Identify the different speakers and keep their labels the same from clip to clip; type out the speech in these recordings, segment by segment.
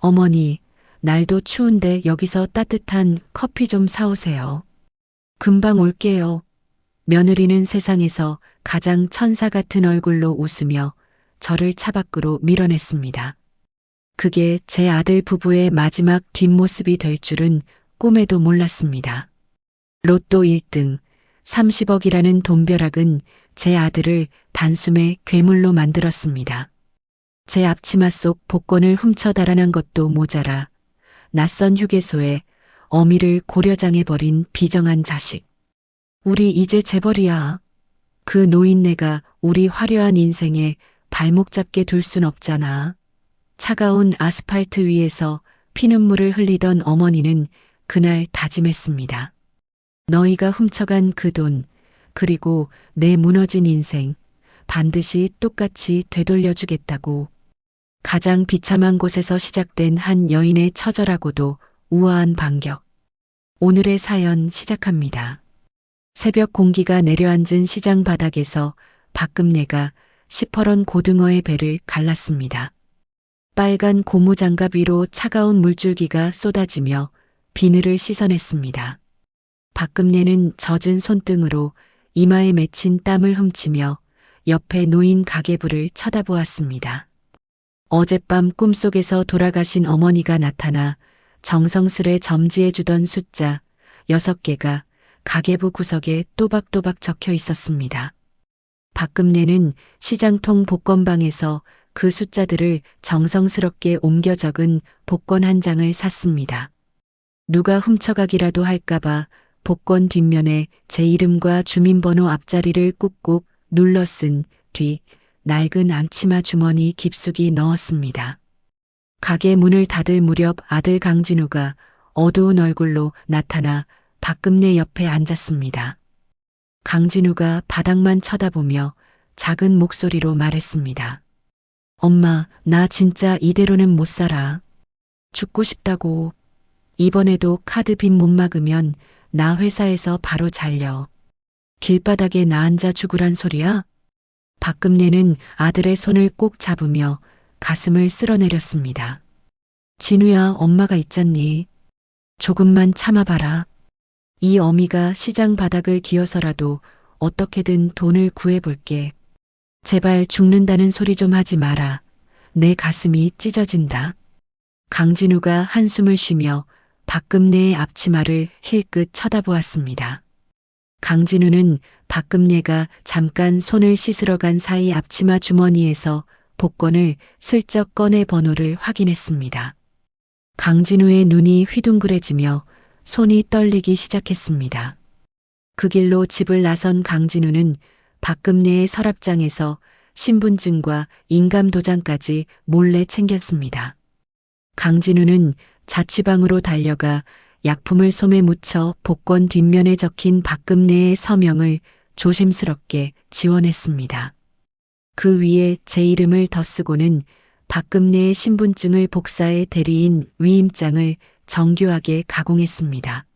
Speaker 1: 어머니, 날도 추운데 여기서 따뜻한 커피 좀 사오세요. 금방 올게요. 며느리는 세상에서 가장 천사 같은 얼굴로 웃으며 저를 차 밖으로 밀어냈습니다. 그게 제 아들 부부의 마지막 뒷모습이 될 줄은 꿈에도 몰랐습니다. 로또 1등, 30억이라는 돈벼락은 제 아들을 단숨에 괴물로 만들었습니다. 제 앞치마 속 복권을 훔쳐 달아난 것도 모자라 낯선 휴게소에 어미를 고려장해버린 비정한 자식. 우리 이제 재벌이야. 그 노인네가 우리 화려한 인생에 발목 잡게 둘 순 없잖아. 차가운 아스팔트 위에서 피눈물을 흘리던 어머니는 그날 다짐했습니다. 너희가 훔쳐간 그 돈, 그리고 내 무너진 인생, 반드시 똑같이 되돌려주겠다고. 가장 비참한 곳에서 시작된 한 여인의 처절하고도 우아한 반격. 오늘의 사연 시작합니다. 새벽 공기가 내려앉은 시장 바닥에서 박금내가 시퍼런 고등어의 배를 갈랐습니다. 빨간 고무장갑 위로 차가운 물줄기가 쏟아지며 비늘을 씻어냈습니다. 박금내는 젖은 손등으로 이마에 맺힌 땀을 훔치며 옆에 놓인 가계부를 쳐다보았습니다. 어젯밤 꿈속에서 돌아가신 어머니가 나타나 정성스레 점지해주던 숫자 6개가 가계부 구석에 또박또박 적혀 있었습니다. 박금내는 시장통 복권방에서 그 숫자들을 정성스럽게 옮겨 적은 복권 한 장을 샀습니다. 누가 훔쳐가기라도 할까봐 복권 뒷면에 제 이름과 주민번호 앞자리를 꾹꾹 눌러 쓴 뒤 낡은 앞치마 주머니 깊숙이 넣었습니다. 가게 문을 닫을 무렵 아들 강진우가 어두운 얼굴로 나타나 박금내 옆에 앉았습니다. 강진우가 바닥만 쳐다보며 작은 목소리로 말했습니다. 엄마, 나 진짜 이대로는 못 살아. 죽고 싶다고. 이번에도 카드 빚 못 막으면 나 회사에서 바로 잘려. 길바닥에 나 앉아 죽으란 소리야? 박금내는 아들의 손을 꼭 잡으며 가슴을 쓸어내렸습니다. 진우야, 엄마가 있잖니. 조금만 참아봐라. 이 어미가 시장 바닥을 기어서라도 어떻게든 돈을 구해볼게. 제발 죽는다는 소리 좀 하지 마라. 내 가슴이 찢어진다. 강진우가 한숨을 쉬며 박금내의 앞치마를 힐끗 쳐다보았습니다. 강진우는 박금내가 잠깐 손을 씻으러 간 사이 앞치마 주머니에서 복권을 슬쩍 꺼내 번호를 확인했습니다. 강진우의 눈이 휘둥그레지며 손이 떨리기 시작했습니다. 그 길로 집을 나선 강진우는 박금내의 서랍장에서 신분증과 인감도장까지 몰래 챙겼습니다. 강진우는 자취방으로 달려가 약품을 솜에 묻혀 복권 뒷면에 적힌 박금내의 서명을 조심스럽게 지원했습니다. 그 위에 제 이름을 덧쓰고는 박금내의 신분증을 복사해 대리인 위임장을 정교하게 가공했습니다.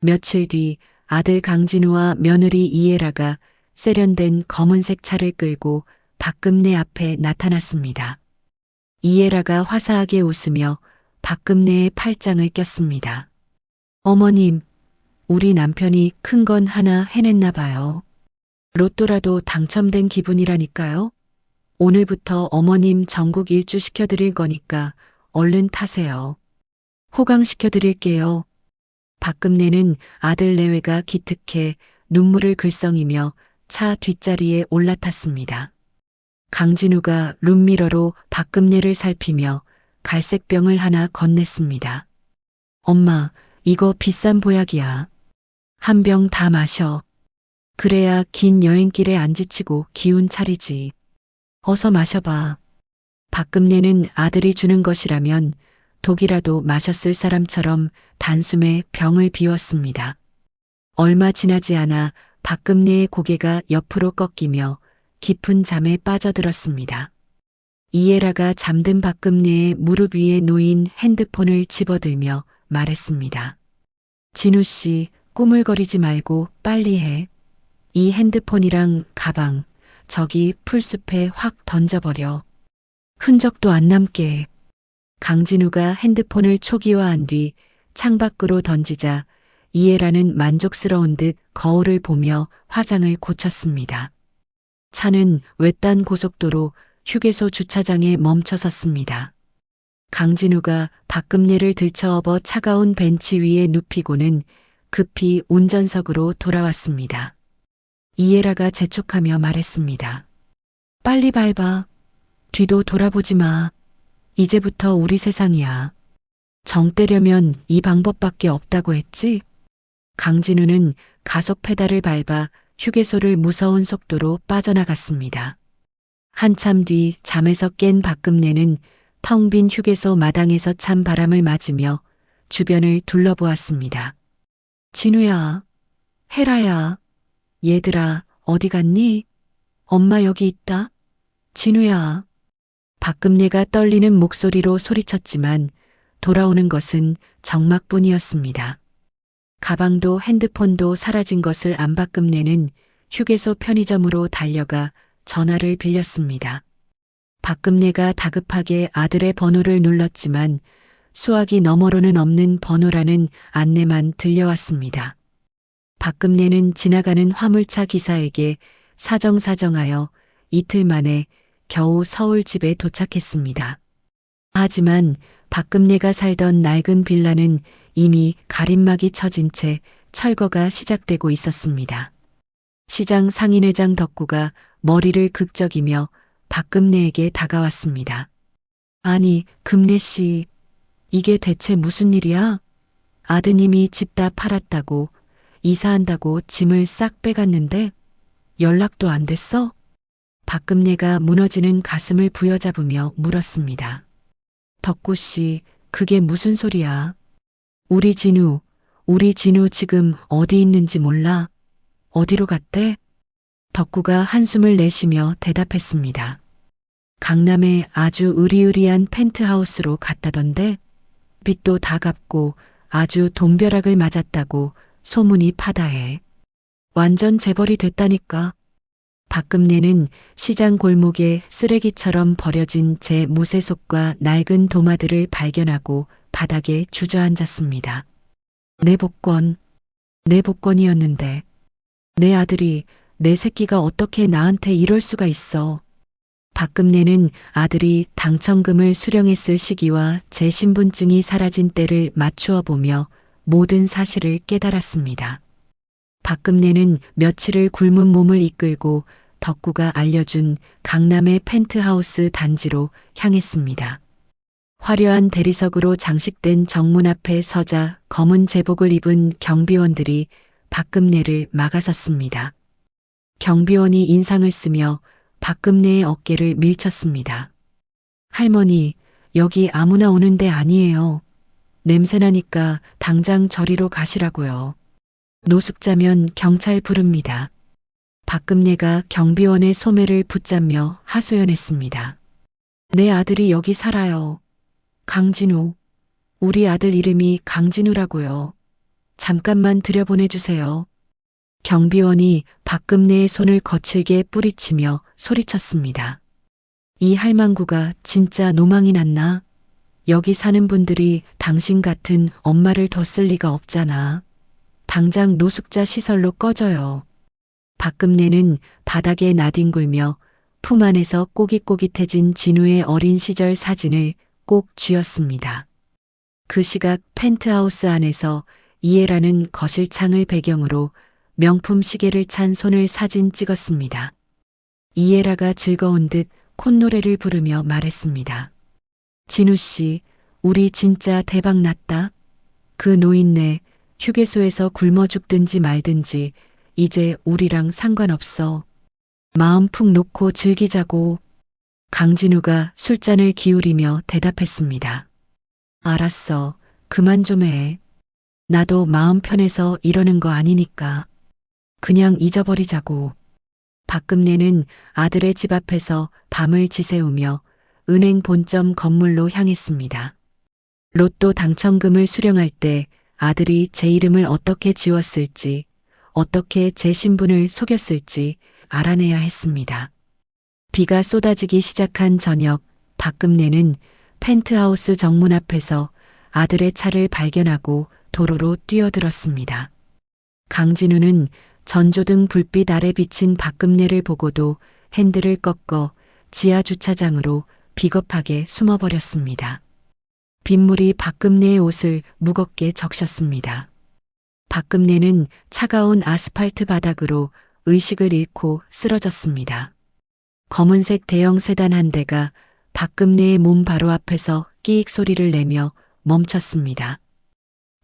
Speaker 1: 며칠 뒤 아들 강진우와 며느리 이애라가 세련된 검은색 차를 끌고 박금내 앞에 나타났습니다. 이애라가 화사하게 웃으며 박금내의 팔짱을 꼈습니다. 어머님, 우리 남편이 큰 건 하나 해냈나 봐요. 로또라도 당첨된 기분이라니까요. 오늘부터 어머님 전국 일주 시켜드릴 거니까 얼른 타세요. 호강시켜드릴게요. 박금내는 아들 내외가 기특해 눈물을 글썽이며 차 뒷자리에 올라탔습니다. 강진우가 룸미러로 박금내를 살피며 갈색 병을 하나 건넸습니다. 엄마, 이거 비싼 보약이야. 한 병 다 마셔. 그래야 긴 여행길에 안 지치고 기운 차리지. 어서 마셔봐. 박금내는 아들이 주는 것이라면 독이라도 마셨을 사람처럼 단숨에 병을 비웠습니다. 얼마 지나지 않아 박금내의 고개가 옆으로 꺾이며 깊은 잠에 빠져들었습니다. 이애라가 잠든 박금내의 무릎 위에 놓인 핸드폰을 집어들며 말했습니다. 진우 씨, 꾸물거리지 말고 빨리 해. 이 핸드폰이랑 가방, 저기 풀숲에 확 던져버려. 흔적도 안 남게. 강진우가 핸드폰을 초기화한 뒤 창밖으로 던지자 이해라는 만족스러운 듯 거울을 보며 화장을 고쳤습니다. 차는 외딴 고속도로 휴게소 주차장에 멈춰 섰습니다. 강진우가 박금례를 들쳐업어 차가운 벤치 위에 눕히고는 급히 운전석으로 돌아왔습니다. 이해라가 재촉하며 말했습니다. 빨리 밟아. 뒤도 돌아보지 마. 이제부터 우리 세상이야. 정 떼려면 이 방법밖에 없다고 했지? 강진우는 가속 페달을 밟아 휴게소를 무서운 속도로 빠져나갔습니다. 한참 뒤 잠에서 깬 박금례는 텅 빈 휴게소 마당에서 찬 바람을 맞으며 주변을 둘러보았습니다. 진우야, 혜라야, 얘들아, 어디 갔니? 엄마 여기 있다. 진우야. 박금례가 떨리는 목소리로 소리쳤지만 돌아오는 것은 정막뿐이었습니다. 가방도 핸드폰도 사라진 것을 안 박금례는 휴게소 편의점으로 달려가 전화를 빌렸습니다. 박금례가 다급하게 아들의 번호를 눌렀지만 수화기 너머로는 없는 번호라는 안내만 들려왔습니다. 박금례는 지나가는 화물차 기사에게 사정사정하여 이틀 만에 겨우 서울 집에 도착했습니다. 하지만 박금례가 살던 낡은 빌라는 이미 가림막이 쳐진 채 철거가 시작되고 있었습니다. 시장 상인회장 덕구가 머리를 극적이며 박금례에게 다가왔습니다. 아니, 금례 씨, 이게 대체 무슨 일이야? 아드님이 집 다 팔았다고, 이사한다고 짐을 싹 빼갔는데 연락도 안 됐어? 박금례가 무너지는 가슴을 부여잡으며 물었습니다. 덕구 씨, 그게 무슨 소리야? 우리 진우 지금 어디 있는지 몰라. 어디로 갔대? 덕구가 한숨을 내쉬며 대답했습니다. 강남의 아주 으리으리한 펜트하우스로 갔다던데 빚도 다 갚고 아주 돈벼락을 맞았다고 소문이 파다해. 완전 재벌이 됐다니까. 박금례는 시장 골목에 쓰레기처럼 버려진 제 무쇠속과 낡은 도마들을 발견하고 바닥에 주저앉았습니다. 내 복권이었는데 내 아들이 내 새끼가 어떻게 나한테 이럴 수가 있어. 박금례는 아들이 당첨금을 수령했을 시기와 제 신분증이 사라진 때를 맞추어 보며 모든 사실을 깨달았습니다. 박금례는 며칠을 굶은 몸을 이끌고 덕구가 알려준 강남의 펜트하우스 단지로 향했습니다. 화려한 대리석으로 장식된 정문 앞에 서자 검은 제복을 입은 경비원들이 박금례를 막아섰습니다. 경비원이 인상을 쓰며 박금례의 어깨를 밀쳤습니다. 할머니, 여기 아무나 오는 데 아니에요. 냄새나니까 당장 저리로 가시라고요. 노숙자면 경찰 부릅니다. 박금례가 경비원의 소매를 붙잡며 하소연했습니다. 내 아들이 여기 살아요. 강진우. 우리 아들 이름이 강진우라고요. 잠깐만 들여보내주세요. 경비원이 박금례의 손을 거칠게 뿌리치며 소리쳤습니다. 이 할망구가 진짜 노망이 났나? 여기 사는 분들이 당신 같은 엄마를 뒀을 리가 없잖아. 당장 노숙자 시설로 꺼져요. 박금례는 바닥에 나뒹굴며 품 안에서 꼬깃꼬깃해진 진우의 어린 시절 사진을 꼭 쥐었습니다. 그 시각 펜트하우스 안에서 이해라는 거실창을 배경으로 명품 시계를 찬 손을 사진 찍었습니다. 이해라가 즐거운 듯 콧노래를 부르며 말했습니다. 진우 씨, 우리 진짜 대박 났다. 그 노인네 휴게소에서 굶어 죽든지 말든지 이제 우리랑 상관없어. 마음 푹 놓고 즐기자고. 강진우가 술잔을 기울이며 대답했습니다. 알았어. 그만 좀 해. 나도 마음 편해서 이러는 거 아니니까. 그냥 잊어버리자고. 박금례는 아들의 집 앞에서 밤을 지새우며 은행 본점 건물로 향했습니다. 로또 당첨금을 수령할 때 아들이 제 이름을 어떻게 지웠을지, 어떻게 제 신분을 속였을지 알아내야 했습니다. 비가 쏟아지기 시작한 저녁, 박금례는 펜트하우스 정문 앞에서 아들의 차를 발견하고 도로로 뛰어들었습니다. 강진우는 전조등 불빛 아래 비친 박금내를 보고도 핸들을 꺾어 지하 주차장으로 비겁하게 숨어버렸습니다. 빗물이 박금내의 옷을 무겁게 적셨습니다. 박금내는 차가운 아스팔트 바닥으로 의식을 잃고 쓰러졌습니다. 검은색 대형 세단 한 대가 박금내의 몸 바로 앞에서 끼익 소리를 내며 멈췄습니다.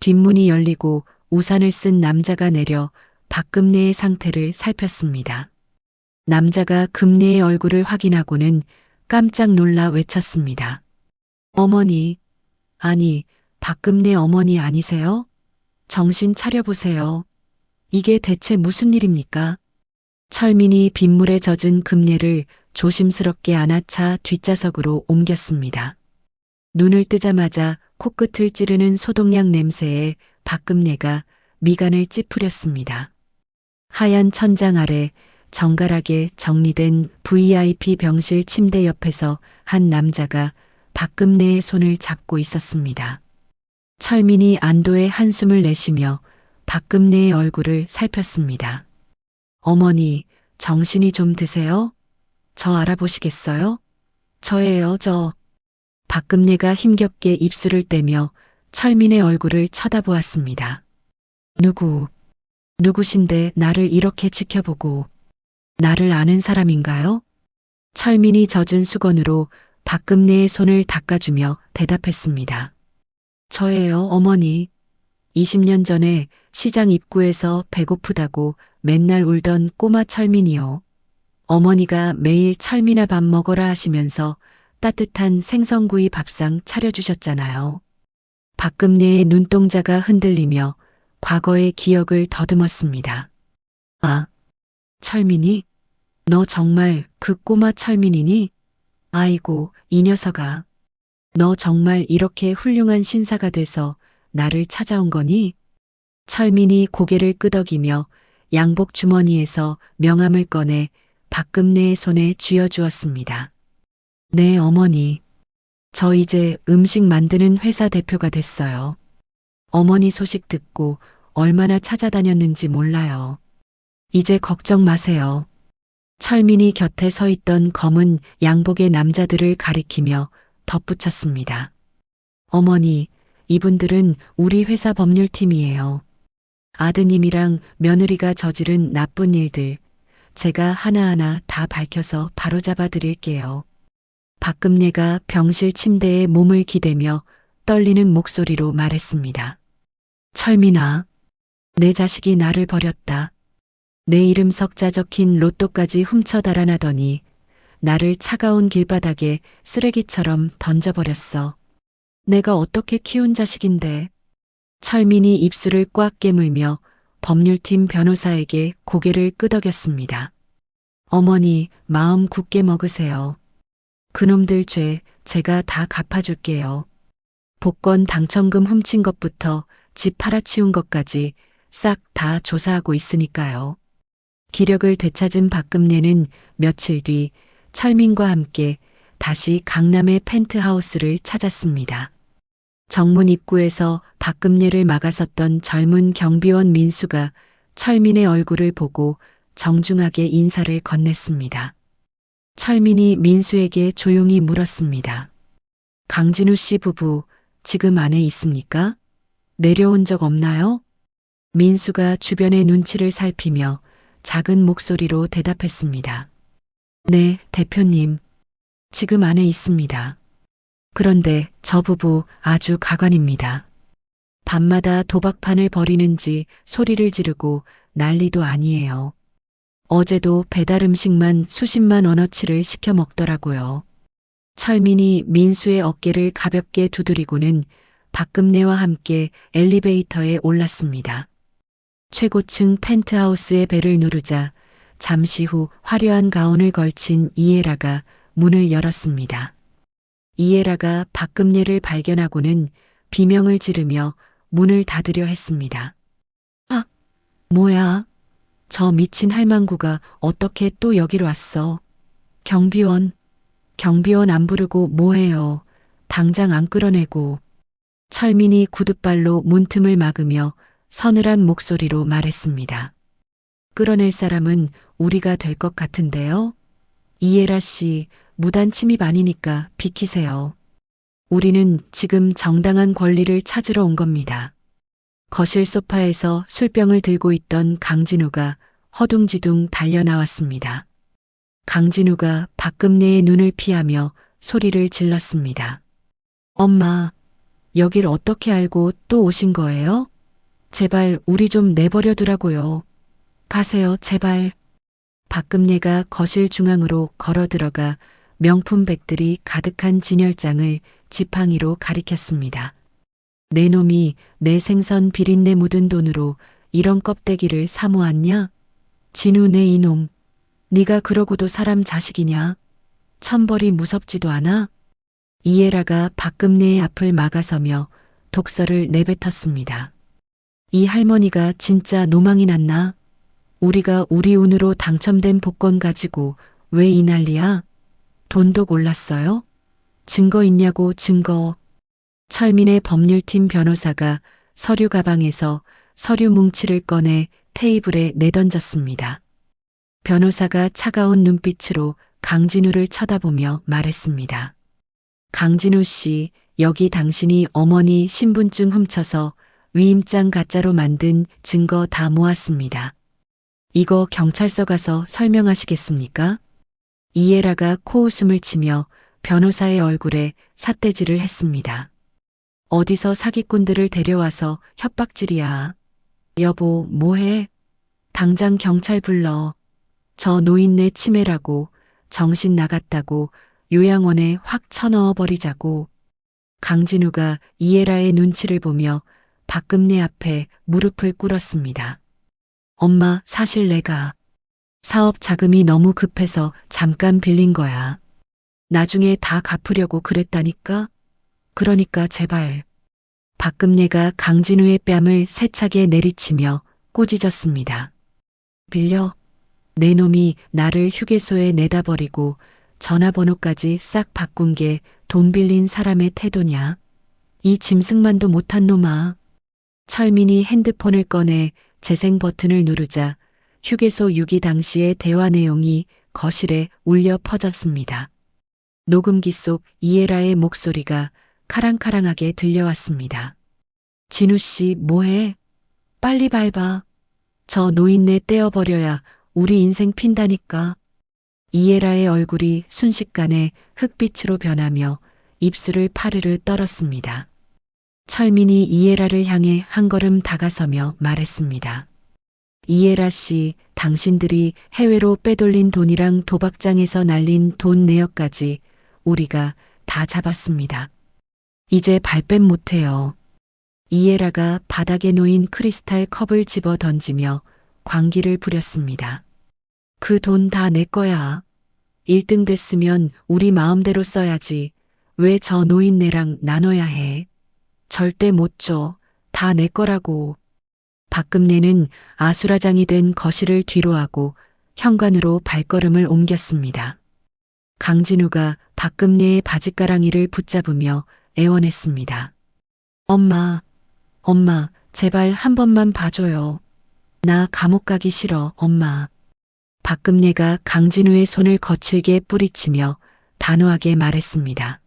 Speaker 1: 뒷문이 열리고 우산을 쓴 남자가 내려 박금내의 상태를 살폈습니다. 남자가 금내의 얼굴을 확인하고는 깜짝 놀라 외쳤습니다. 어머니, 아니, 박금내 어머니 아니세요? 정신 차려보세요. 이게 대체 무슨 일입니까? 철민이 빗물에 젖은 금내를 조심스럽게 안아차 뒷좌석으로 옮겼습니다. 눈을 뜨자마자 코끝을 찌르는 소독약 냄새에 박금내가 미간을 찌푸렸습니다. 하얀 천장 아래 정갈하게 정리된 VIP 병실 침대 옆에서 한 남자가 박금내의 손을 잡고 있었습니다. 철민이 안도의 한숨을 내쉬며 박금내의 얼굴을 살폈습니다. 어머니, 정신이 좀 드세요? 저 알아보시겠어요? 저예요, 저. 박금내가 힘겹게 입술을 떼며 철민의 얼굴을 쳐다보았습니다. 누구신데 나를 이렇게 지켜보고 나를 아는 사람인가요? 철민이 젖은 수건으로 박금내의 손을 닦아주며 대답했습니다. 저예요, 어머니. 20년 전에 시장 입구에서 배고프다고 맨날 울던 꼬마 철민이요. 어머니가 매일 철민아 밥 먹어라 하시면서 따뜻한 생선구이 밥상 차려주셨잖아요. 박금내의 눈동자가 흔들리며 과거의 기억을 더듬었습니다. 아, 철민이? 너 정말 그 꼬마 철민이니? 아이고, 이 녀석아. 너 정말 이렇게 훌륭한 신사가 돼서 나를 찾아온 거니? 철민이 고개를 끄덕이며 양복 주머니에서 명함을 꺼내 박금내의 손에 쥐어주었습니다. 네, 어머니. 저 이제 음식 만드는 회사 대표가 됐어요. 어머니 소식 듣고 얼마나 찾아다녔는지 몰라요. 이제 걱정 마세요. 철민이 곁에 서 있던 검은 양복의 남자들을 가리키며 덧붙였습니다. 어머니, 이분들은 우리 회사 법률팀이에요. 아드님이랑 며느리가 저지른 나쁜 일들, 제가 하나하나 다 밝혀서 바로잡아 드릴게요. 박금내가 병실 침대에 몸을 기대며 떨리는 목소리로 말했습니다. 철민아, 내 자식이 나를 버렸다. 내 이름 석자 적힌 로또까지 훔쳐 달아나더니 나를 차가운 길바닥에 쓰레기처럼 던져버렸어. 내가 어떻게 키운 자식인데. 철민이 입술을 꽉 깨물며 법률팀 변호사에게 고개를 끄덕였습니다. 어머니, 마음 굳게 먹으세요. 그놈들 죄 제가 다 갚아줄게요. 복권 당첨금 훔친 것부터 집 팔아치운 것까지 싹 다 조사하고 있으니까요. 기력을 되찾은 박금내는 며칠 뒤 철민과 함께 다시 강남의 펜트하우스를 찾았습니다. 정문 입구에서 박금내를 막아섰던 젊은 경비원 민수가 철민의 얼굴을 보고 정중하게 인사를 건넸습니다. 철민이 민수에게 조용히 물었습니다. 강진우 씨 부부 지금 안에 있습니까? 내려온 적 없나요? 민수가 주변의 눈치를 살피며 작은 목소리로 대답했습니다. 네, 대표님. 지금 안에 있습니다. 그런데 저 부부 아주 가관입니다. 밤마다 도박판을 벌이는지 소리를 지르고 난리도 아니에요. 어제도 배달 음식만 수십만 원어치를 시켜 먹더라고요. 철민이 민수의 어깨를 가볍게 두드리고는 박금내와 함께 엘리베이터에 올랐습니다. 최고층 펜트하우스의 벨을 누르자 잠시 후 화려한 가운을 걸친 이에라가 문을 열었습니다. 이에라가 박금내를 발견하고는 비명을 지르며 문을 닫으려 했습니다. 아, 뭐야? 저 미친 할망구가 어떻게 또 여기로 왔어? 경비원 안 부르고 뭐해요? 당장 안 끌어내고. 철민이 구둣발로 문틈을 막으며 서늘한 목소리로 말했습니다. 끌어낼 사람은 우리가 될 것 같은데요. 이예라 씨, 무단 침입 아니니까 비키세요. 우리는 지금 정당한 권리를 찾으러 온 겁니다. 거실 소파에서 술병을 들고 있던 강진우가 허둥지둥 달려 나왔습니다. 강진우가 박금내의 눈을 피하며 소리를 질렀습니다. 엄마, 여길 어떻게 알고 또 오신 거예요? 제발 우리 좀 내버려 두라고요. 가세요, 제발. 박금내가 거실 중앙으로 걸어 들어가 명품백들이 가득한 진열장을 지팡이로 가리켰습니다. 내 놈이 내 생선 비린내 묻은 돈으로 이런 껍데기를 사 모았냐? 진우 내 이놈, 네가 그러고도 사람 자식이냐? 천벌이 무섭지도 않아? 이예라가 박금내의 앞을 막아서며 독설을 내뱉었습니다. 이 할머니가 진짜 노망이 났나? 우리가 우리 운으로 당첨된 복권 가지고 왜 이 난리야? 돈도 골랐어요? 증거 있냐고 증거. 철민의 법률팀 변호사가 서류 가방에서 서류 뭉치를 꺼내 테이블에 내던졌습니다. 변호사가 차가운 눈빛으로 강진우를 쳐다보며 말했습니다. 강진우 씨, 여기 당신이 어머니 신분증 훔쳐서 위임장 가짜로 만든 증거 다 모았습니다. 이거 경찰서 가서 설명하시겠습니까? 이예라가 코웃음을 치며 변호사의 얼굴에 삿대질을 했습니다. 어디서 사기꾼들을 데려와서 협박질이야. 여보, 뭐해? 당장 경찰 불러. 저 노인네 치매라고, 정신 나갔다고 요양원에 확 쳐넣어 버리자고. 강진우가 이예라의 눈치를 보며 박금내 앞에 무릎을 꿇었습니다. 엄마, 사실 내가 사업 자금이 너무 급해서 잠깐 빌린 거야. 나중에 다 갚으려고 그랬다니까? 그러니까 제발. 박금내가 강진우의 뺨을 세차게 내리치며 꾸짖었습니다. 빌려? 내 놈이 나를 휴게소에 내다 버리고 전화번호까지 싹 바꾼 게 돈 빌린 사람의 태도냐? 이 짐승만도 못한 놈아. 철민이 핸드폰을 꺼내 재생 버튼을 누르자 휴게소 6기 당시의 대화 내용이 거실에 울려 퍼졌습니다. 녹음기 속 이예라의 목소리가 카랑카랑하게 들려왔습니다. 진우 씨, 뭐해? 빨리 밟아. 저 노인네 떼어버려야 우리 인생 핀다니까. 이예라의 얼굴이 순식간에 흑빛으로 변하며 입술을 파르르 떨었습니다. 철민이 이예라를 향해 한 걸음 다가서며 말했습니다. 이예라 씨, 당신들이 해외로 빼돌린 돈이랑 도박장에서 날린 돈 내역까지 우리가 다 잡았습니다. 이제 발뺌 못해요. 이예라가 바닥에 놓인 크리스탈 컵을 집어 던지며 광기를 부렸습니다. 그 돈 다 내 거야. 1등 됐으면 우리 마음대로 써야지. 왜 저 노인네랑 나눠야 해? 절대 못 줘. 다 내 거라고. 박금내는 아수라장이 된 거실을 뒤로하고 현관으로 발걸음을 옮겼습니다. 강진우가 박금내의 바짓가랑이를 붙잡으며 애원했습니다. 엄마, 엄마, 제발 한 번만 봐줘요. 나 감옥 가기 싫어, 엄마. 박금내가 강진우의 손을 거칠게 뿌리치며 단호하게 말했습니다.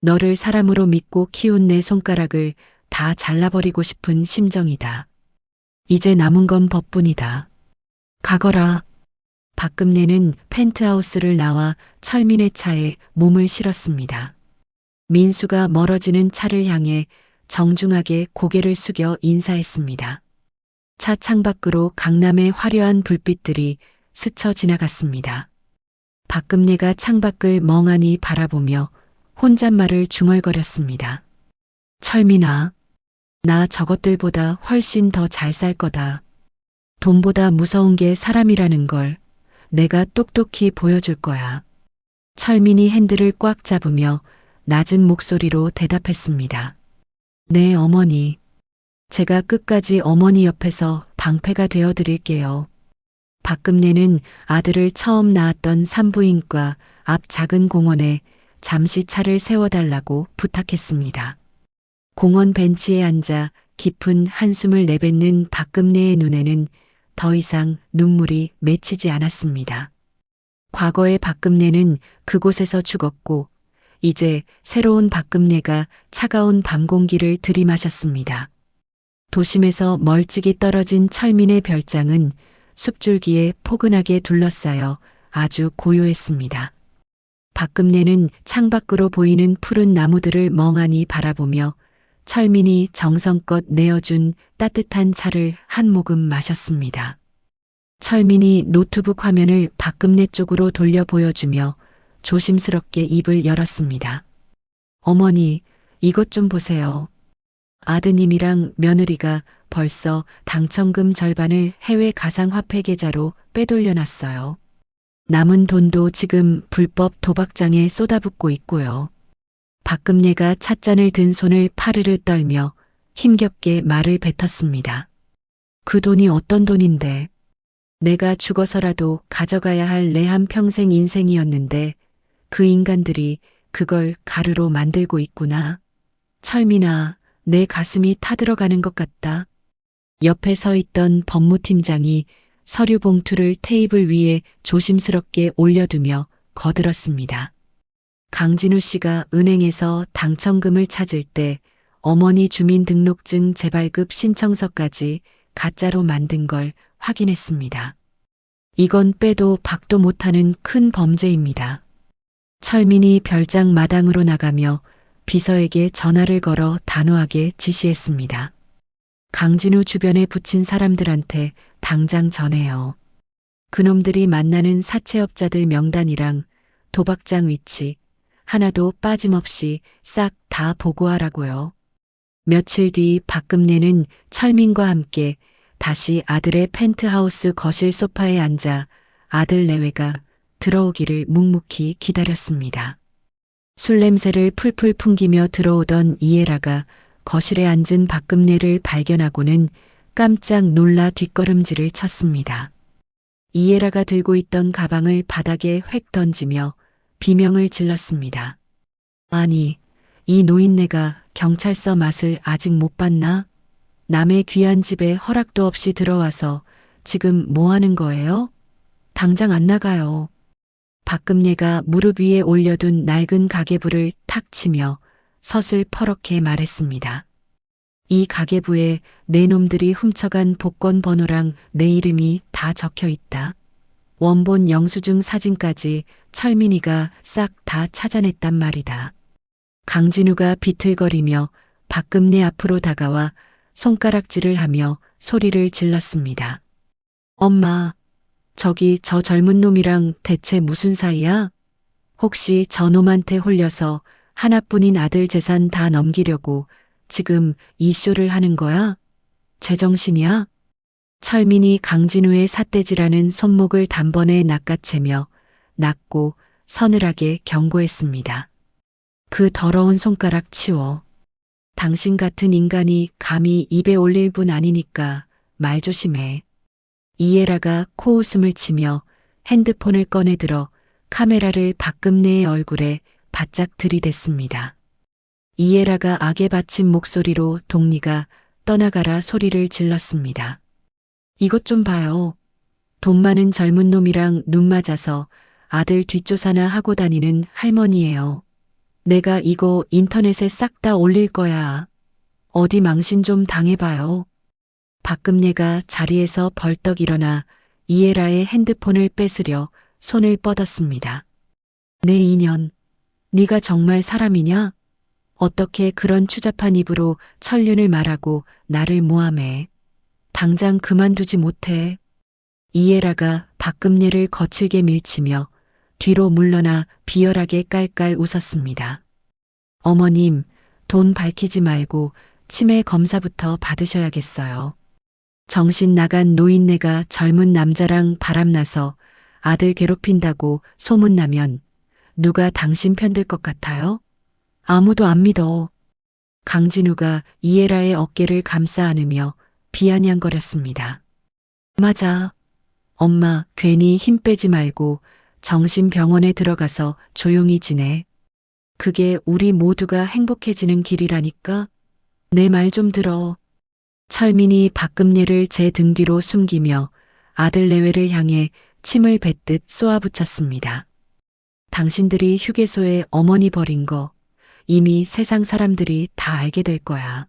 Speaker 1: 너를 사람으로 믿고 키운 내 손가락을 다 잘라버리고 싶은 심정이다. 이제 남은 건 법뿐이다. 가거라. 박금내는 펜트하우스를 나와 철민의 차에 몸을 실었습니다. 민수가 멀어지는 차를 향해 정중하게 고개를 숙여 인사했습니다. 차 창밖으로 강남의 화려한 불빛들이 스쳐 지나갔습니다. 박금내가 창밖을 멍하니 바라보며 혼잣말을 중얼거렸습니다. 철민아, 나 저것들보다 훨씬 더 잘 살 거다. 돈보다 무서운 게 사람이라는 걸 내가 똑똑히 보여줄 거야. 철민이 핸들을 꽉 잡으며 낮은 목소리로 대답했습니다. 네, 어머니. 제가 끝까지 어머니 옆에서 방패가 되어 드릴게요. 박금내는 아들을 처음 낳았던 산부인과 앞 작은 공원에 잠시 차를 세워달라고 부탁했습니다. 공원 벤치에 앉아 깊은 한숨을 내뱉는 박금내의 눈에는 더 이상 눈물이 맺히지 않았습니다. 과거의 박금내는 그곳에서 죽었고 이제 새로운 박금내가 차가운 밤 공기를 들이마셨습니다. 도심에서 멀찍이 떨어진 철민의 별장은 숲줄기에 포근하게 둘러싸여 아주 고요했습니다. 박금내는 창밖으로 보이는 푸른 나무들을 멍하니 바라보며 철민이 정성껏 내어준 따뜻한 차를 한 모금 마셨습니다. 철민이 노트북 화면을 박금내 쪽으로 돌려 보여주며 조심스럽게 입을 열었습니다. 어머니, 이것 좀 보세요. 아드님이랑 며느리가 벌써 당첨금 절반을 해외 가상화폐 계좌로 빼돌려놨어요. 남은 돈도 지금 불법 도박장에 쏟아붓고 있고요. 박금내가 찻잔을 든 손을 파르르 떨며 힘겹게 말을 뱉었습니다. 그 돈이 어떤 돈인데? 내가 죽어서라도 가져가야 할 내 한평생 인생이었는데 그 인간들이 그걸 가루로 만들고 있구나. 철민아, 내 가슴이 타들어가는 것 같다. 옆에 서 있던 법무팀장이 서류 봉투를 테이블 위에 조심스럽게 올려두며 거들었습니다. 강진우 씨가 은행에서 당첨금을 찾을 때 어머니 주민등록증 재발급 신청서까지 가짜로 만든 걸 확인했습니다. 이건 빼도 박도 못하는 큰 범죄입니다. 철민이 별장 마당으로 나가며 비서에게 전화를 걸어 단호하게 지시했습니다. 강진우 주변에 붙인 사람들한테 당장 전해요. 그놈들이 만나는 사채업자들 명단이랑 도박장 위치 하나도 빠짐없이 싹 다 보고하라고요. 며칠 뒤 박금내는 철민과 함께 다시 아들의 펜트하우스 거실 소파에 앉아 아들 내외가 들어오기를 묵묵히 기다렸습니다. 술 냄새를 풀풀 풍기며 들어오던 이애라가 거실에 앉은 박금내를 발견하고는 깜짝 놀라 뒷걸음질을 쳤습니다. 이애라가 들고 있던 가방을 바닥에 획 던지며 비명을 질렀습니다. 아니, 이 노인네가 경찰서 맛을 아직 못 봤나? 남의 귀한 집에 허락도 없이 들어와서 지금 뭐 하는 거예요? 당장 안 나가요. 박금내가 무릎 위에 올려둔 낡은 가계부를 탁 치며 서슬퍼렇게 말했습니다. 이 가계부에 내 놈들이 훔쳐간 복권 번호랑 내 이름이 다 적혀 있다. 원본 영수증 사진까지 철민이가 싹 다 찾아냈단 말이다. 강진우가 비틀거리며 박금내 앞으로 다가와 손가락질을 하며 소리를 질렀습니다. 엄마, 저기 저 젊은 놈이랑 대체 무슨 사이야? 혹시 저 놈한테 홀려서 하나뿐인 아들 재산 다 넘기려고 지금 이 쇼를 하는 거야? 제정신이야? 철민이 강진우의 삿대질하는 손목을 단번에 낚아채며 낮고 서늘하게 경고했습니다. 그 더러운 손가락 치워. 당신 같은 인간이 감히 입에 올릴 분 아니니까 말 조심해. 이애라가 코웃음을 치며 핸드폰을 꺼내들어 카메라를 박금내의 얼굴에 바짝 들이댔습니다. 이애라가 악에 받친 목소리로 동리가 떠나가라 소리를 질렀습니다. 이것 좀 봐요. 돈 많은 젊은 놈이랑 눈 맞아서 아들 뒷조사나 하고 다니는 할머니예요. 내가 이거 인터넷에 싹 다 올릴 거야. 어디 망신 좀 당해봐요. 박금내가 자리에서 벌떡 일어나 이애라의 핸드폰을 뺏으려 손을 뻗었습니다. 내 인연, 네가 정말 사람이냐? 어떻게 그런 추잡한 입으로 천륜을 말하고 나를 모함해. 당장 그만두지 못해. 이애라가 박금내를 거칠게 밀치며 뒤로 물러나 비열하게 깔깔 웃었습니다. 어머님, 돈 밝히지 말고 치매 검사부터 받으셔야겠어요. 정신 나간 노인네가 젊은 남자랑 바람나서 아들 괴롭힌다고 소문나면 누가 당신 편들 것 같아요? 아무도 안 믿어. 강진우가 이애라의 어깨를 감싸 안으며 비아냥거렸습니다. 맞아. 엄마 괜히 힘 빼지 말고 정신병원에 들어가서 조용히 지내. 그게 우리 모두가 행복해지는 길이라니까? 내 말 좀 들어. 철민이 박금례를 제 등 뒤로 숨기며 아들 내외를 향해 침을 뱉듯 쏘아붙였습니다. 당신들이 휴게소에 어머니 버린 거 이미 세상 사람들이 다 알게 될 거야.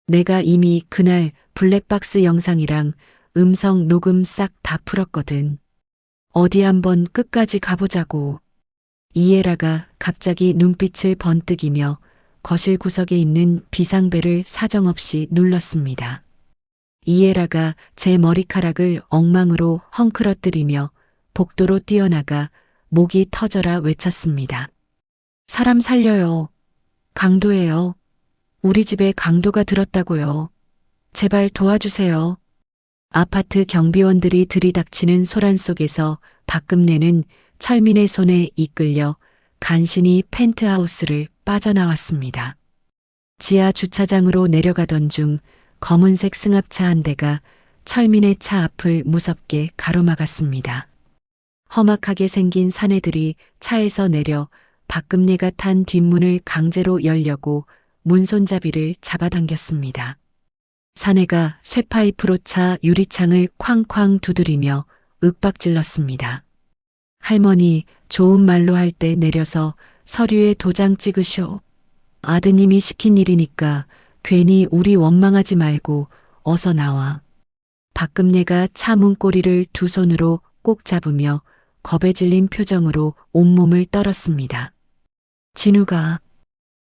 Speaker 1: 내가 이미 그날 블랙박스 영상이랑 음성 녹음 싹 다 풀었거든. 어디 한번 끝까지 가보자고. 이에라가 갑자기 눈빛을 번뜩이며 거실 구석에 있는 비상벨을 사정없이 눌렀습니다. 이에라가 제 머리카락을 엉망으로 헝클어뜨리며 복도로 뛰어나가 목이 터져라 외쳤습니다. 사람 살려요. 강도예요. 우리 집에 강도가 들었다고요. 제발 도와주세요. 아파트 경비원들이 들이닥치는 소란 속에서 박금례는 철민의 손에 이끌려 간신히 펜트하우스를 빠져나왔습니다. 지하 주차장으로 내려가던 중 검은색 승합차 한 대가 철민의 차 앞을 무섭게 가로막았습니다. 험악하게 생긴 사내들이 차에서 내려 박금례가 탄 뒷문을 강제로 열려고 문손잡이를 잡아당겼습니다. 사내가 쇠파이프로 차 유리창을 쾅쾅 두드리며 윽박질렀습니다. 할머니, 좋은 말로 할 때 내려서 서류에 도장 찍으쇼. 아드님이 시킨 일이니까 괜히 우리 원망하지 말고 어서 나와. 박금례가 차 문고리를 두 손으로 꼭 잡으며 겁에 질린 표정으로 온몸을 떨었습니다. 진우가,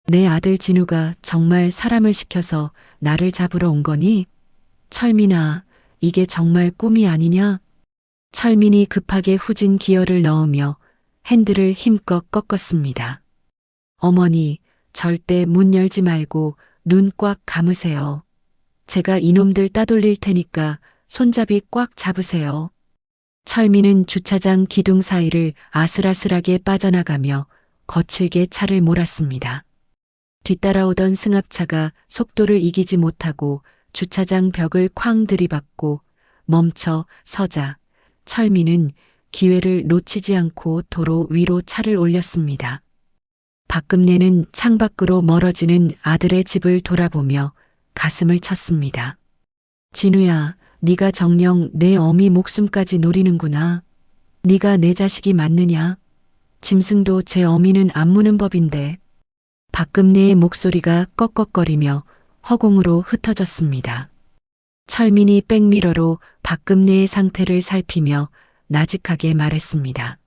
Speaker 1: 내 아들 진우가 정말 사람을 시켜서 나를 잡으러 온 거니? 철민아, 이게 정말 꿈이 아니냐? 철민이 급하게 후진 기어를 넣으며 핸들을 힘껏 꺾었습니다. 어머니, 절대 문 열지 말고 눈 꽉 감으세요. 제가 이놈들 따돌릴 테니까 손잡이 꽉 잡으세요. 철민은 주차장 기둥 사이를 아슬아슬하게 빠져나가며 거칠게 차를 몰았습니다. 뒤따라오던 승합차가 속도를 이기지 못하고 주차장 벽을 쾅 들이받고 멈춰 서자 철민은 기회를 놓치지 않고 도로 위로 차를 올렸습니다. 박금례는 창밖으로 멀어지는 아들의 집을 돌아보며 가슴을 쳤습니다. 진우야, 네가 정녕 내 어미 목숨까지 노리는구나. 네가 내 자식이 맞느냐? 짐승도 제 어미는 안 무는 법인데. 박금례의 목소리가 꺽꺽거리며 허공으로 흩어졌습니다. 철민이 백미러로 박금례의 상태를 살피며 나직하게 말했습니다.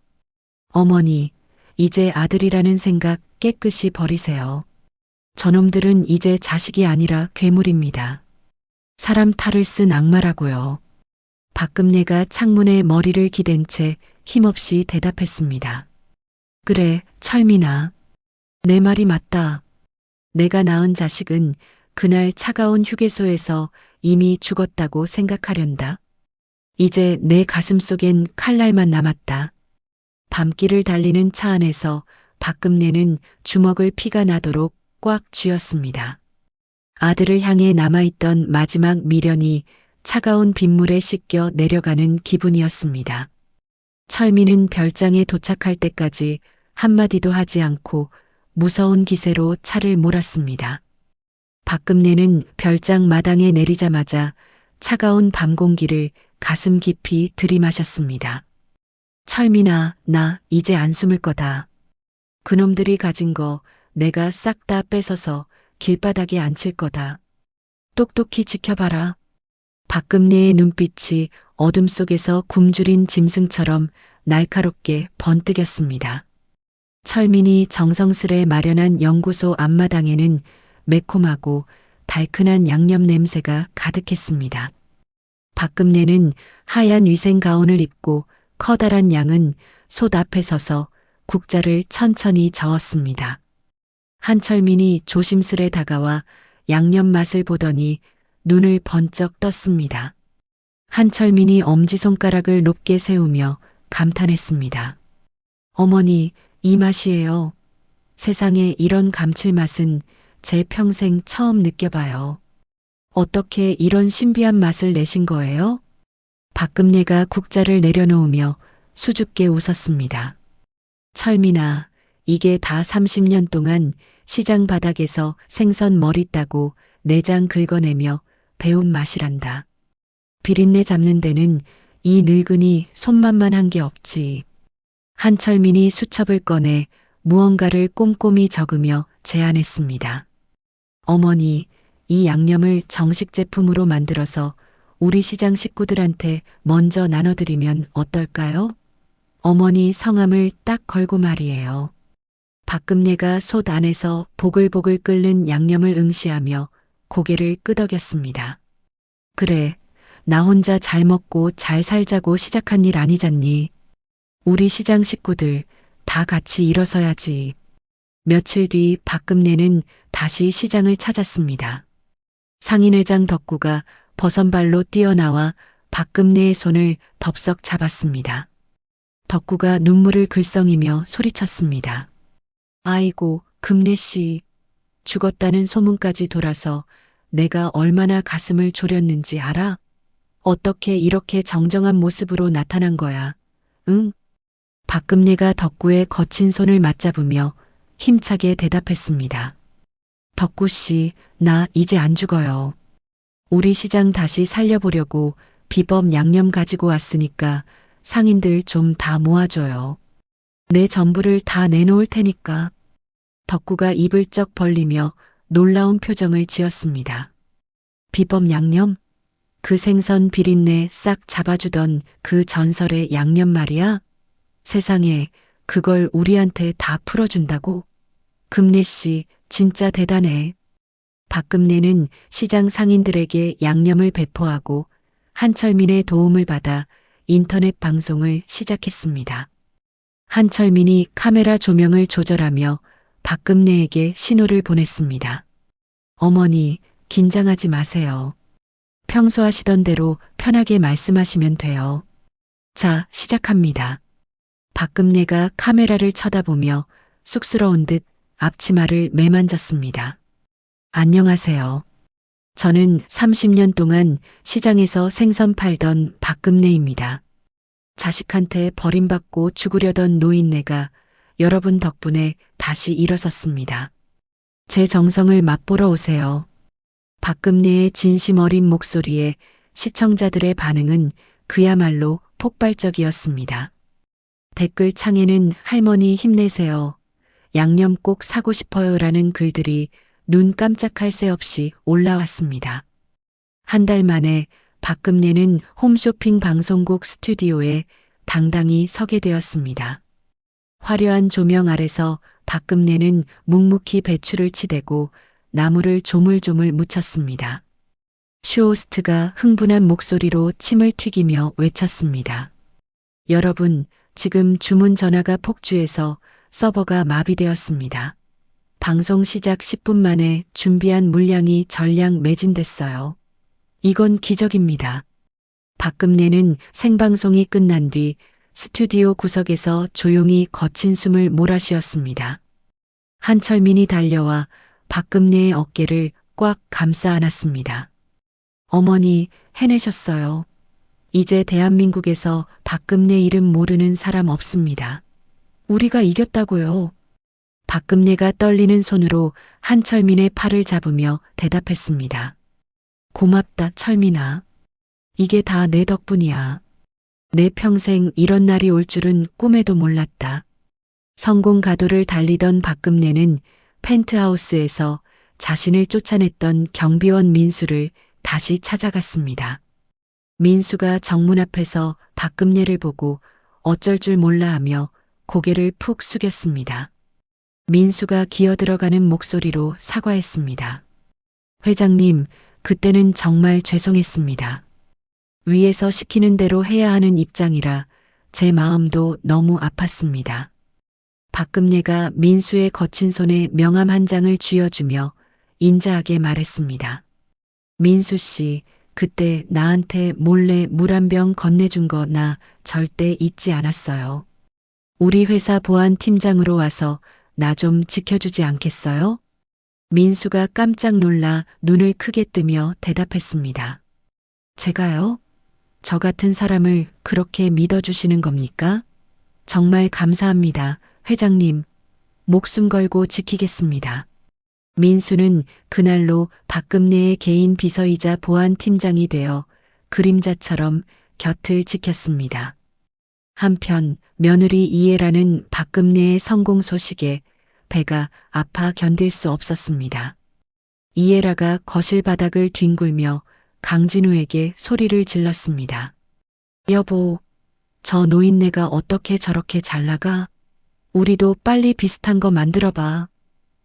Speaker 1: 어머니, 이제 아들이라는 생각 깨끗이 버리세요. 저놈들은 이제 자식이 아니라 괴물입니다. 사람 탈을 쓴 악마라고요. 박금례가 창문에 머리를 기댄 채 힘없이 대답했습니다. 그래, 철민아. 내 말이 맞다. 내가 낳은 자식은 그날 차가운 휴게소에서 이미 죽었다고 생각하련다. 이제 내 가슴 속엔 칼날만 남았다. 밤길을 달리는 차 안에서 박금례는 주먹을 피가 나도록 꽉 쥐었습니다. 아들을 향해 남아있던 마지막 미련이 차가운 빗물에 씻겨 내려가는 기분이었습니다. 철민은 별장에 도착할 때까지 한마디도 하지 않고 무서운 기세로 차를 몰았습니다. 박금례는 별장 마당에 내리자마자 차가운 밤 공기를 가슴 깊이 들이마셨습니다. 철민아, 나 이제 안 숨을 거다. 그놈들이 가진 거 내가 싹 다 뺏어서 길바닥에 앉힐 거다. 똑똑히 지켜봐라. 박금례의 눈빛이 어둠 속에서 굶주린 짐승처럼 날카롭게 번뜩였습니다. 철민이 정성스레 마련한 연구소 앞마당에는 매콤하고 달큰한 양념 냄새가 가득했습니다. 박금례는 하얀 위생 가운을 입고 커다란 양은 솥 앞에 서서 국자를 천천히 저었습니다. 한철민이 조심스레 다가와 양념 맛을 보더니 눈을 번쩍 떴습니다. 한철민이 엄지손가락을 높게 세우며 감탄했습니다. 어머니, 이 맛이에요. 세상에 이런 감칠맛은 제 평생 처음 느껴봐요. 어떻게 이런 신비한 맛을 내신 거예요? 박금례가 국자를 내려놓으며 수줍게 웃었습니다. 철민아, 이게 다 30년 동안 시장 바닥에서 생선 머리 따고 내장 긁어내며 배운 맛이란다. 비린내 잡는 데는 이 늙은이 손만만한 게 없지. 한철민이 수첩을 꺼내 무언가를 꼼꼼히 적으며 제안했습니다. 어머니, 이 양념을 정식 제품으로 만들어서 우리 시장 식구들한테 먼저 나눠드리면 어떨까요? 어머니 성함을 딱 걸고 말이에요. 박금례가 솥 안에서 보글보글 끓는 양념을 응시하며 고개를 끄덕였습니다. 그래, 나 혼자 잘 먹고 잘 살자고 시작한 일 아니잖니. 우리 시장 식구들 다 같이 일어서야지. 며칠 뒤 박금례는 다시 시장을 찾았습니다. 상인회장 덕구가 버선발로 뛰어나와 박금례의 손을 덥석 잡았습니다. 덕구가 눈물을 글썽이며 소리쳤습니다. 아이고, 금례씨. 죽었다는 소문까지 돌아서 내가 얼마나 가슴을 졸였는지 알아? 어떻게 이렇게 정정한 모습으로 나타난 거야? 응? 박금례가 덕구의 거친 손을 맞잡으며 힘차게 대답했습니다. 덕구씨, 나 이제 안 죽어요. 우리 시장 다시 살려보려고 비법 양념 가지고 왔으니까 상인들 좀 다 모아줘요. 내 전부를 다 내놓을 테니까. 덕구가 입을 쩍 벌리며 놀라운 표정을 지었습니다. 비법 양념? 그 생선 비린내 싹 잡아주던 그 전설의 양념 말이야? 세상에, 그걸 우리한테 다 풀어준다고? 금례씨, 진짜 대단해. 박금례는 시장 상인들에게 양념을 배포하고 한철민의 도움을 받아 인터넷 방송을 시작했습니다. 한철민이 카메라 조명을 조절하며 박금례에게 신호를 보냈습니다. 어머니, 긴장하지 마세요. 평소 하시던 대로 편하게 말씀하시면 돼요. 자, 시작합니다. 박금례가 카메라를 쳐다보며 쑥스러운 듯 앞치마를 매만졌습니다. 안녕하세요. 저는 30년 동안 시장에서 생선 팔던 박금례입니다. 자식한테 버림받고 죽으려던 노인네가 여러분 덕분에 다시 일어섰습니다. 제 정성을 맛보러 오세요. 박금례의 진심 어린 목소리에 시청자들의 반응은 그야말로 폭발적이었습니다. 댓글 창에는 할머니 힘내세요. 양념 꼭 사고 싶어요라는 글들이 눈 깜짝할 새 없이 올라왔습니다. 한 달 만에 박금례는 홈쇼핑 방송국 스튜디오에 당당히 서게 되었습니다. 화려한 조명 아래서 박금례는 묵묵히 배추를 치대고 나무를 조물조물 묻혔습니다. 쇼호스트가 흥분한 목소리로 침을 튀기며 외쳤습니다. 여러분, 지금 주문 전화가 폭주해서 서버가 마비되었습니다. 방송 시작 10분 만에 준비한 물량이 전량 매진됐어요. 이건 기적입니다. 박금례는 생방송이 끝난 뒤 스튜디오 구석에서 조용히 거친 숨을 몰아쉬었습니다. 한철민이 달려와 박금례의 어깨를 꽉 감싸 안았습니다. 어머니, 해내셨어요. 이제 대한민국에서 박금례 이름 모르는 사람 없습니다. 우리가 이겼다고요. 박금례가 떨리는 손으로 한철민의 팔을 잡으며 대답했습니다. 고맙다, 철민아. 이게 다 내 덕분이야. 내 평생 이런 날이 올 줄은 꿈에도 몰랐다. 성공 가도를 달리던 박금례는 펜트하우스에서 자신을 쫓아냈던 경비원 민수를 다시 찾아갔습니다. 민수가 정문 앞에서 박금례를 보고 어쩔 줄 몰라 하며 고개를 푹 숙였습니다. 민수가 기어들어가는 목소리로 사과했습니다. 회장님, 그때는 정말 죄송했습니다. 위에서 시키는 대로 해야 하는 입장이라 제 마음도 너무 아팠습니다. 박금례가 민수의 거친 손에 명함 한 장을 쥐어주며 인자하게 말했습니다. 민수 씨, 그때 나한테 몰래 물 한 병 건네준 거 나 절대 잊지 않았어요. 우리 회사 보안 팀장으로 와서 나 좀 지켜주지 않겠어요? 민수가 깜짝 놀라 눈을 크게 뜨며 대답했습니다. 제가요? 저 같은 사람을 그렇게 믿어주시는 겁니까? 정말 감사합니다, 회장님. 목숨 걸고 지키겠습니다. 민수는 그날로 박금내의 개인 비서이자 보안팀장이 되어 그림자처럼 곁을 지켰습니다. 한편 며느리 이해라는 박금내의 성공 소식에 배가 아파 견딜 수 없었습니다. 이해라가 거실 바닥을 뒹굴며 강진우에게 소리를 질렀습니다. 여보, 저 노인네가 어떻게 저렇게 잘 나가? 우리도 빨리 비슷한 거 만들어봐.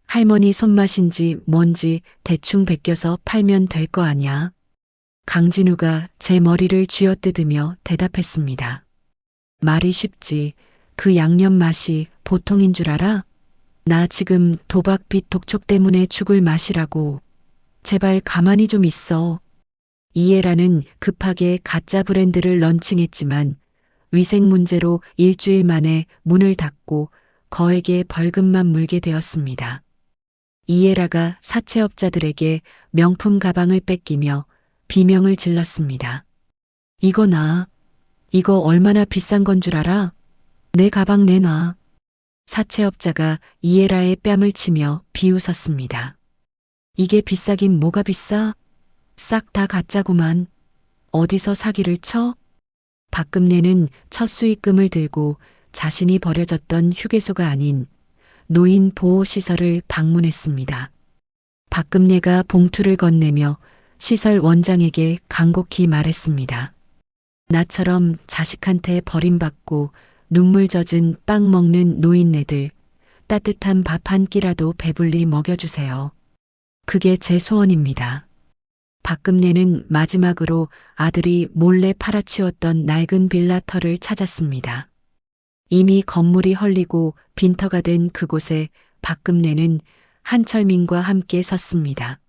Speaker 1: 할머니 손맛인지 뭔지 대충 베껴서 팔면 될 거 아냐? 강진우가 제 머리를 쥐어뜯으며 대답했습니다. 말이 쉽지. 그 양념 맛이 보통인 줄 알아? 나 지금 도박빚 독촉 때문에 죽을 맛이라고. 제발 가만히 좀 있어. 이해라는 급하게 가짜 브랜드를 런칭했지만 위생 문제로 일주일 만에 문을 닫고 거액의 벌금만 물게 되었습니다. 이해라가 사채업자들에게 명품 가방을 뺏기며 비명을 질렀습니다. 이거 얼마나 비싼 건 줄 알아? 내 가방 내놔. 사채업자가 이해라의 뺨을 치며 비웃었습니다. 이게 비싸긴 뭐가 비싸? 싹 다 가짜구만. 어디서 사기를 쳐? 박금내는 첫 수익금을 들고 자신이 버려졌던 휴게소가 아닌 노인 보호시설을 방문했습니다. 박금내가 봉투를 건네며 시설 원장에게 간곡히 말했습니다. 나처럼 자식한테 버림받고 눈물 젖은 빵 먹는 노인네들 따뜻한 밥 한 끼라도 배불리 먹여주세요. 그게 제 소원입니다. 박금내는 마지막으로 아들이 몰래 팔아치웠던 낡은 빌라 터를 찾았습니다. 이미 건물이 헐리고 빈터가 된 그곳에 박금내는 한철민과 함께 섰습니다.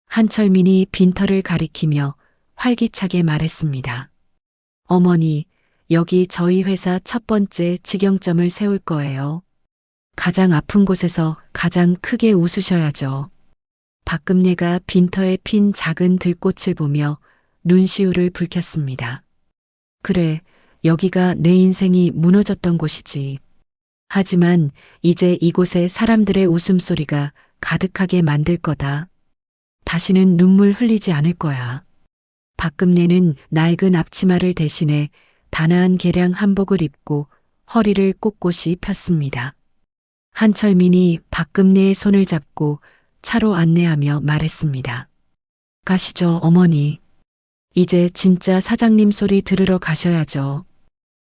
Speaker 1: 한철민이 빈터를 가리키며 활기차게 말했습니다. 어머니, 여기 저희 회사 첫 번째 직영점을 세울 거예요. 가장 아픈 곳에서 가장 크게 웃으셔야죠. 박금내가 빈터에 핀 작은 들꽃을 보며 눈시울을 붉혔습니다. 그래, 여기가 내 인생이 무너졌던 곳이지. 하지만 이제 이곳에 사람들의 웃음소리가 가득하게 만들 거다. 다시는 눈물 흘리지 않을 거야. 박금내는 낡은 앞치마를 대신해 단아한 개량 한복을 입고 허리를 꼿꼿이 폈습니다. 한철민이 박금내의 손을 잡고 차로 안내하며 말했습니다. 가시죠, 어머니. 이제 진짜 사장님 소리 들으러 가셔야죠.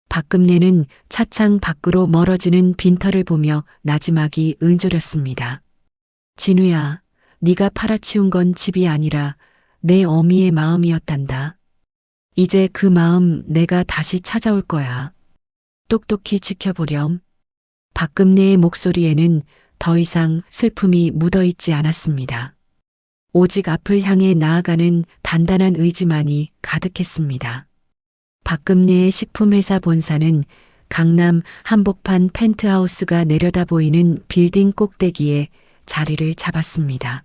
Speaker 1: 박금내는 차창 밖으로 멀어지는 빈터를 보며 나지막이 은조렸습니다. 진우야, 네가 팔아치운 건 집이 아니라 내 어미의 마음이었단다. 이제 그 마음 내가 다시 찾아올 거야. 똑똑히 지켜보렴. 박금내의 목소리에는 더 이상 슬픔이 묻어있지 않았습니다. 오직 앞을 향해 나아가는 단단한 의지만이 가득했습니다. 박금내의 식품회사 본사는 강남 한복판 펜트하우스가 내려다 보이는 빌딩 꼭대기에 자리를 잡았습니다.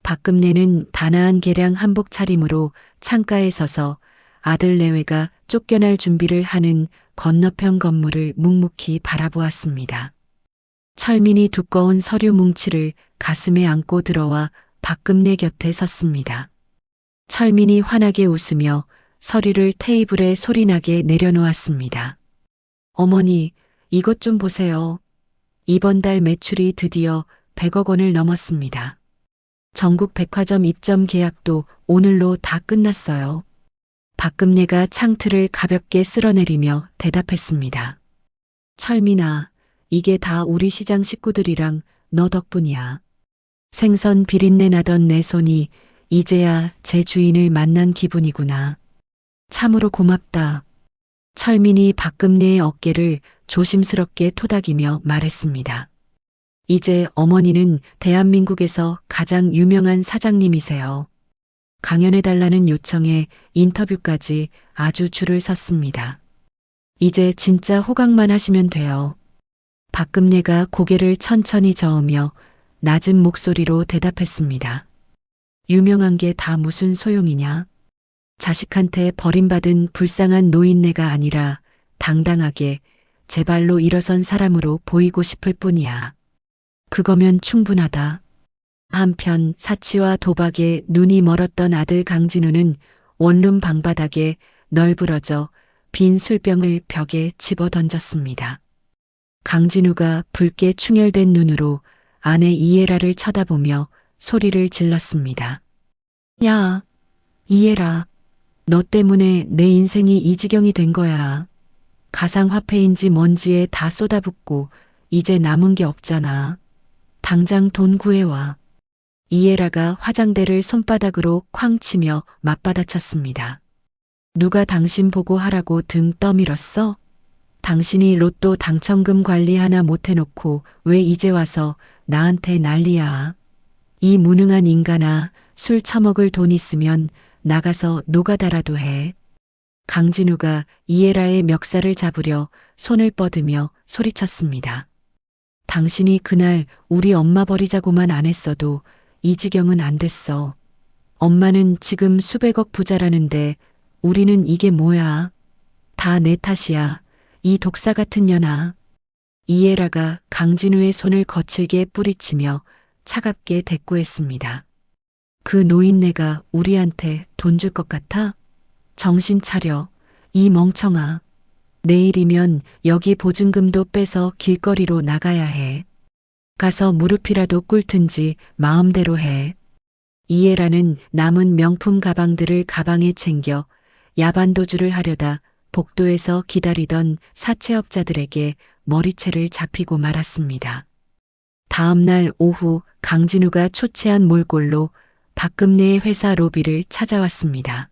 Speaker 1: 박금내는 단아한 개량 한복 차림으로 창가에 서서 아들 내외가 쫓겨날 준비를 하는 건너편 건물을 묵묵히 바라보았습니다. 철민이 두꺼운 서류 뭉치를 가슴에 안고 들어와 박금내 곁에 섰습니다. 철민이 환하게 웃으며 서류를 테이블에 소리나게 내려놓았습니다. 어머니, 이것 좀 보세요. 이번 달 매출이 드디어 100억 원을 넘었습니다. 전국 백화점 입점 계약도 오늘로 다 끝났어요. 박금내가 창틀을 가볍게 쓸어내리며 대답했습니다. 철민아, 이게 다 우리 시장 식구들이랑 너 덕분이야. 생선 비린내 나던 내 손이 이제야 제 주인을 만난 기분이구나. 참으로 고맙다. 철민이 박금내의 어깨를 조심스럽게 토닥이며 말했습니다. 이제 어머니는 대한민국에서 가장 유명한 사장님이세요. 강연해달라는 요청에 인터뷰까지 아주 줄을 섰습니다. 이제 진짜 호강만 하시면 돼요. 박금내가 고개를 천천히 저으며 낮은 목소리로 대답했습니다. 유명한 게 다 무슨 소용이냐? 자식한테 버림받은 불쌍한 노인네가 아니라 당당하게 제 발로 일어선 사람으로 보이고 싶을 뿐이야. 그거면 충분하다. 한편 사치와 도박에 눈이 멀었던 아들 강진우는 원룸 방바닥에 널브러져 빈 술병을 벽에 집어 던졌습니다. 강진우가 붉게 충혈된 눈으로 아내 이예라를 쳐다보며 소리를 질렀습니다. 야, 이예라. 너 때문에 내 인생이 이 지경이 된 거야. 가상화폐인지 뭔지에 다 쏟아붓고 이제 남은 게 없잖아. 당장 돈 구해와. 이예라가 화장대를 손바닥으로 쾅 치며 맞받아쳤습니다. 누가 당신 보고 하라고 등 떠밀었어? 당신이 로또 당첨금 관리 하나 못 해놓고 왜 이제 와서 나한테 난리야. 이 무능한 인간아, 술 처먹을 돈 있으면 나가서 노가다라도 해. 강진우가 이예라의 멱살을 잡으려 손을 뻗으며 소리쳤습니다. 당신이 그날 우리 엄마 버리자고만 안 했어도 이 지경은 안 됐어. 엄마는 지금 수백억 부자라는데 우리는 이게 뭐야. 다 내 탓이야. 이 독사 같은 년아. 이예라가 강진우의 손을 거칠게 뿌리치며 차갑게 대꾸했습니다. 그 노인네가 우리한테 돈 줄 것 같아? 정신 차려. 이 멍청아. 내일이면 여기 보증금도 빼서 길거리로 나가야 해. 가서 무릎이라도 꿇든지 마음대로 해. 이예라는 남은 명품 가방들을 가방에 챙겨 야반도주를 하려다 복도에서 기다리던 사채업자들에게 머리채를 잡히고 말았습니다. 다음 날 오후 강진우가 초췌한 몰골로 박금래의 회사 로비를 찾아왔습니다.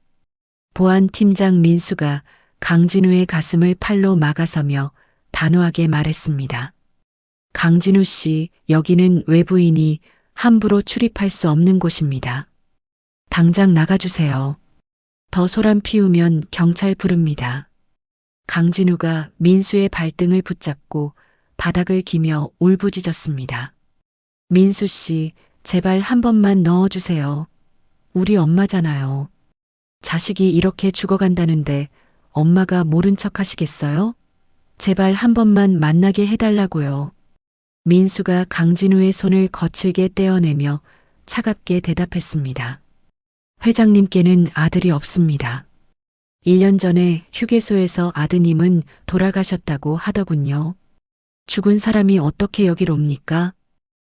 Speaker 1: 보안팀장 민수가 강진우의 가슴을 팔로 막아서며 단호하게 말했습니다. 강진우 씨, 여기는 외부인이 함부로 출입할 수 없는 곳입니다. 당장 나가주세요. 더 소란 피우면 경찰 부릅니다. 강진우가 민수의 발등을 붙잡고 바닥을 기며 울부짖었습니다. 민수 씨, 제발 한 번만 넣어주세요. 우리 엄마잖아요. 자식이 이렇게 죽어간다는데 엄마가 모른 척 하시겠어요? 제발 한 번만 만나게 해달라고요. 민수가 강진우의 손을 거칠게 떼어내며 차갑게 대답했습니다. 회장님께는 아들이 없습니다. 1년 전에 휴게소에서 아드님은 돌아가셨다고 하더군요. 죽은 사람이 어떻게 여길 옵니까?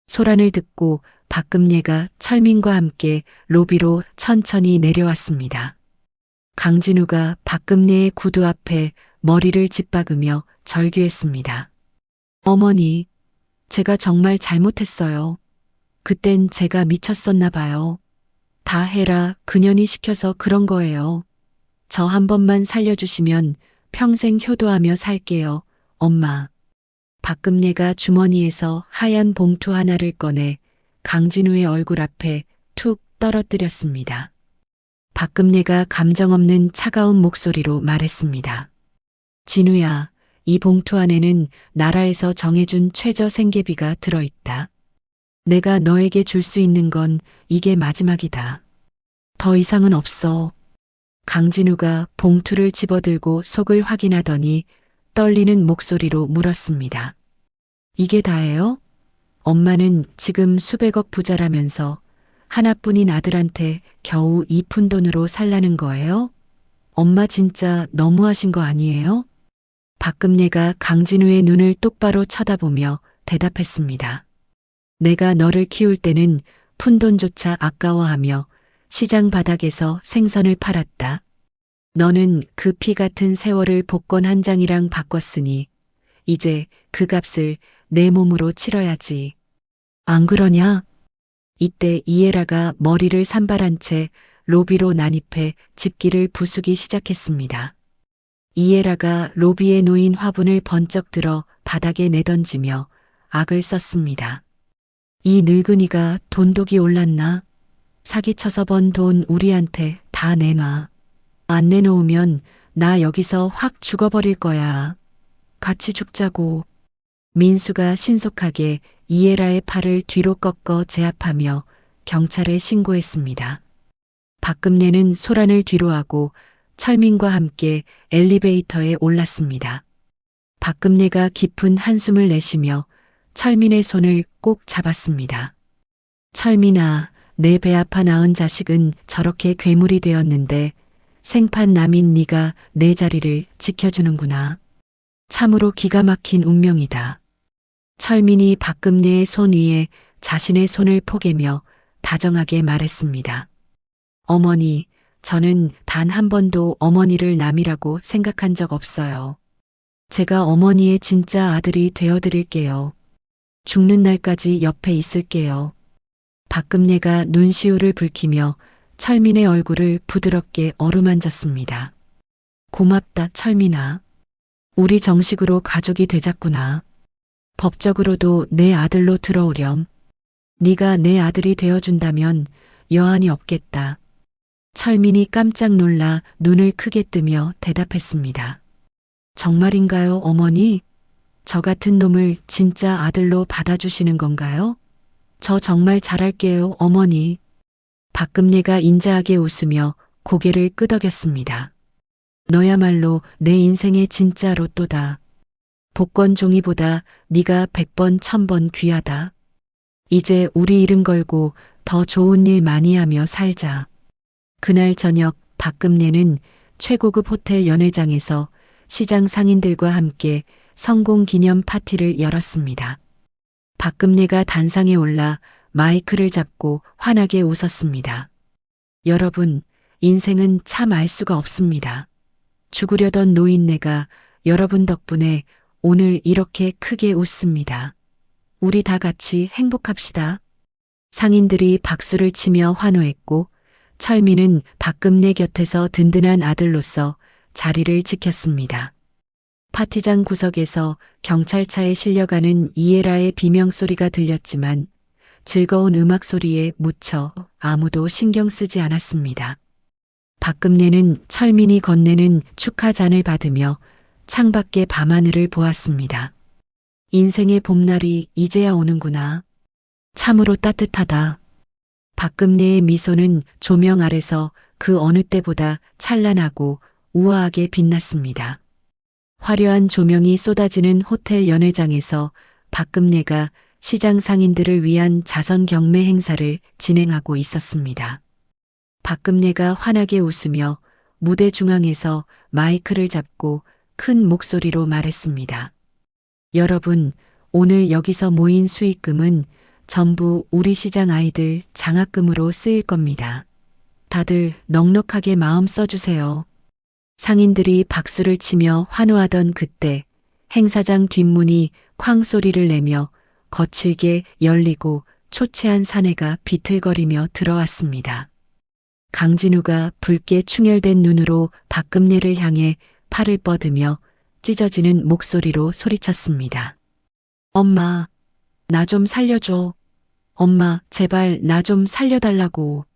Speaker 1: 소란을 듣고 박금예가 철민과 함께 로비로 천천히 내려왔습니다. 강진우가 박금예의 구두 앞에 머리를 짓박으며 절규했습니다. 어머니, 제가 정말 잘못했어요. 그땐 제가 미쳤었나 봐요. 다 해라 그년이 시켜서 그런 거예요. 저 한 번만 살려주시면 평생 효도하며 살게요, 엄마. 박금예가 주머니에서 하얀 봉투 하나를 꺼내 강진우의 얼굴 앞에 툭 떨어뜨렸습니다. 박금예가 감정 없는 차가운 목소리로 말했습니다. 진우야, 이 봉투 안에는 나라에서 정해준 최저 생계비가 들어있다. 내가 너에게 줄 수 있는 건 이게 마지막이다. 더 이상은 없어. 강진우가 봉투를 집어들고 속을 확인하더니 떨리는 목소리로 물었습니다. 이게 다예요? 엄마는 지금 수백억 부자라면서 하나뿐인 아들한테 겨우 이 푼돈으로 살라는 거예요? 엄마 진짜 너무하신 거 아니에요? 박금예가 강진우의 눈을 똑바로 쳐다보며 대답했습니다. 내가 너를 키울 때는 푼돈조차 아까워하며 시장 바닥에서 생선을 팔았다. 너는 그 피 같은 세월을 복권 한 장이랑 바꿨으니 이제 그 값을 내 몸으로 치러야지. 안 그러냐? 이때 이예라가 머리를 산발한 채 로비로 난입해 집기를 부수기 시작했습니다. 이예라가 로비에 놓인 화분을 번쩍 들어 바닥에 내던지며 악을 썼습니다. 이 늙은이가 돈독이 올랐나? 사기쳐서 번 돈 우리한테 다 내놔. 안 내놓으면 나 여기서 확 죽어버릴 거야. 같이 죽자고. 민수가 신속하게 이예라의 팔을 뒤로 꺾어 제압하며 경찰에 신고했습니다. 박금래는 소란을 뒤로하고 철민과 함께 엘리베이터에 올랐습니다. 박금래가 깊은 한숨을 내쉬며 철민의 손을 꼭 잡았습니다. 철민아, 내 배 아파 낳은 자식은 저렇게 괴물이 되었는데 생판 남인 네가 내 자리를 지켜주는구나. 참으로 기가 막힌 운명이다. 철민이 박금내의 손 위에 자신의 손을 포개며 다정하게 말했습니다. 어머니, 저는 단 한 번도 어머니를 남이라고 생각한 적 없어요. 제가 어머니의 진짜 아들이 되어드릴게요. 죽는 날까지 옆에 있을게요. 박금내가 눈시울을 붉히며 철민의 얼굴을 부드럽게 어루만졌습니다. 고맙다, 철민아. 우리 정식으로 가족이 되자꾸나. 법적으로도 내 아들로 들어오렴. 네가 내 아들이 되어준다면 여한이 없겠다. 철민이 깜짝 놀라 눈을 크게 뜨며 대답했습니다. 정말인가요, 어머니? 저 같은 놈을 진짜 아들로 받아주시는 건가요? 저 정말 잘할게요, 어머니. 박금내가 인자하게 웃으며 고개를 끄덕였습니다. 너야말로 내 인생의 진짜 로또다. 복권 종이보다 네가 100번 1000번 귀하다. 이제 우리 이름 걸고 더 좋은 일 많이 하며 살자. 그날 저녁 박금내는 최고급 호텔 연회장에서 시장 상인들과 함께 성공 기념 파티를 열었습니다. 박금내가 단상에 올라 마이크를 잡고 환하게 웃었습니다. 여러분, 인생은 참 알 수가 없습니다. 죽으려던 노인네가 여러분 덕분에 오늘 이렇게 크게 웃습니다. 우리 다 같이 행복합시다. 상인들이 박수를 치며 환호했고 철민은 박금내 곁에서 든든한 아들로서 자리를 지켰습니다. 파티장 구석에서 경찰차에 실려가는 이에라의 비명소리가 들렸지만 즐거운 음악 소리에 묻혀 아무도 신경 쓰지 않았습니다. 박금내는 철민이 건네는 축하잔을 받으며 창밖의 밤하늘을 보았습니다. 인생의 봄날이 이제야 오는구나. 참으로 따뜻하다. 박금내의 미소는 조명 아래서 그 어느 때보다 찬란하고 우아하게 빛났습니다. 화려한 조명이 쏟아지는 호텔 연회장에서 박금내가 시장 상인들을 위한 자선 경매 행사를 진행하고 있었습니다. 박금내가 환하게 웃으며 무대 중앙에서 마이크를 잡고 큰 목소리로 말했습니다. 여러분, 오늘 여기서 모인 수익금은 전부 우리 시장 아이들 장학금으로 쓰일 겁니다. 다들 넉넉하게 마음 써주세요. 상인들이 박수를 치며 환호하던 그때 행사장 뒷문이 쾅 소리를 내며 거칠게 열리고 초췌한 사내가 비틀거리며 들어왔습니다. 강진우가 붉게 충혈된 눈으로 박금내를 향해 팔을 뻗으며 찢어지는 목소리로 소리쳤습니다. 엄마, 나 좀 살려줘. 엄마, 제발 나 좀 살려달라고.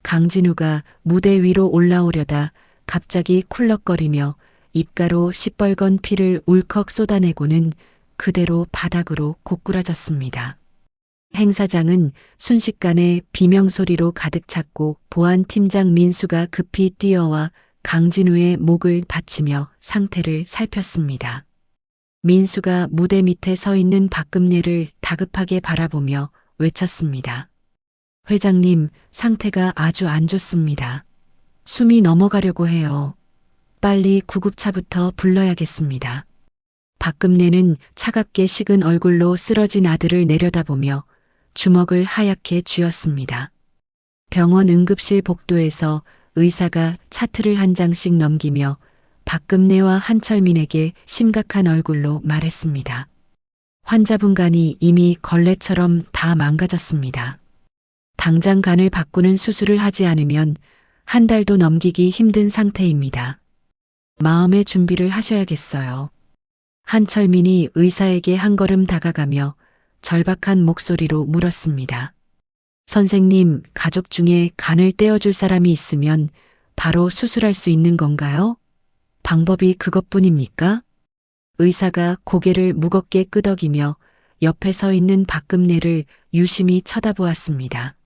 Speaker 1: 강진우가 무대 위로 올라오려다 갑자기 쿨럭거리며 입가로 시뻘건 피를 울컥 쏟아내고는 그대로 바닥으로 고꾸라졌습니다. 행사장은 순식간에 비명소리로 가득 찼고 보안팀장 민수가 급히 뛰어와 강진우의 목을 받치며 상태를 살폈습니다. 민수가 무대 밑에 서 있는 박금내를 다급하게 바라보며 외쳤습니다. 회장님, 상태가 아주 안 좋습니다. 숨이 넘어가려고 해요. 빨리 구급차부터 불러야겠습니다. 박금내는 차갑게 식은 얼굴로 쓰러진 아들을 내려다보며 주먹을 하얗게 쥐었습니다. 병원 응급실 복도에서 의사가 차트를 한 장씩 넘기며 박금내와 한철민에게 심각한 얼굴로 말했습니다. 환자분 간이 이미 걸레처럼 다 망가졌습니다. 당장 간을 바꾸는 수술을 하지 않으면 한 달도 넘기기 힘든 상태입니다. 마음의 준비를 하셔야겠어요. 한철민이 의사에게 한 걸음 다가가며 절박한 목소리로 물었습니다. 선생님, 가족 중에 간을 떼어줄 사람이 있으면 바로 수술할 수 있는 건가요? 방법이 그것뿐입니까? 의사가 고개를 무겁게 끄덕이며 옆에 서 있는 박금내를 유심히 쳐다보았습니다.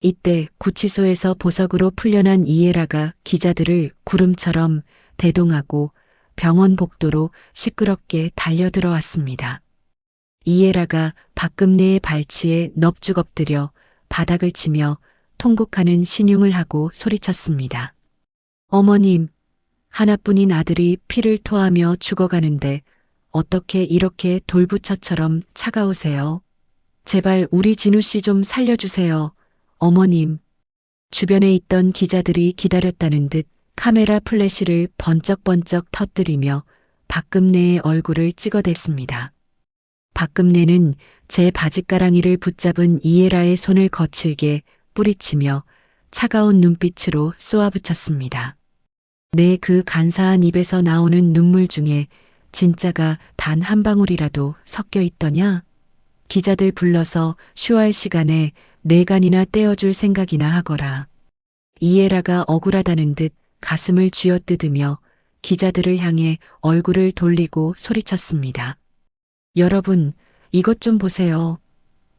Speaker 1: 이때 구치소에서 보석으로 풀려난 이에라가 기자들을 구름처럼 대동하고 병원 복도로 시끄럽게 달려들어왔습니다. 이에라가 박금내의 발치에 넙죽 엎드려 바닥을 치며 통곡하는 신용을 하고 소리쳤습니다. 어머님, 하나뿐인 아들이 피를 토하며 죽어가는데 어떻게 이렇게 돌부처처럼 차가우세요? 제발 우리 진우 씨 좀 살려주세요. 어머님. 주변에 있던 기자들이 기다렸다는 듯 카메라 플래시를 번쩍번쩍 터뜨리며 박금내의 얼굴을 찍어댔습니다. 박금내는 제 바짓가랑이를 붙잡은 이에라의 손을 거칠게 뿌리치며 차가운 눈빛으로 쏘아붙였습니다. 내 그 간사한 입에서 나오는 눈물 중에 진짜가 단 한 방울이라도 섞여 있더냐? 기자들 불러서 쇼할 시간에 내간이나 떼어줄 생각이나 하거라. 이에라가 억울하다는 듯 가슴을 쥐어뜯으며 기자들을 향해 얼굴을 돌리고 소리쳤습니다. 여러분, 이것 좀 보세요.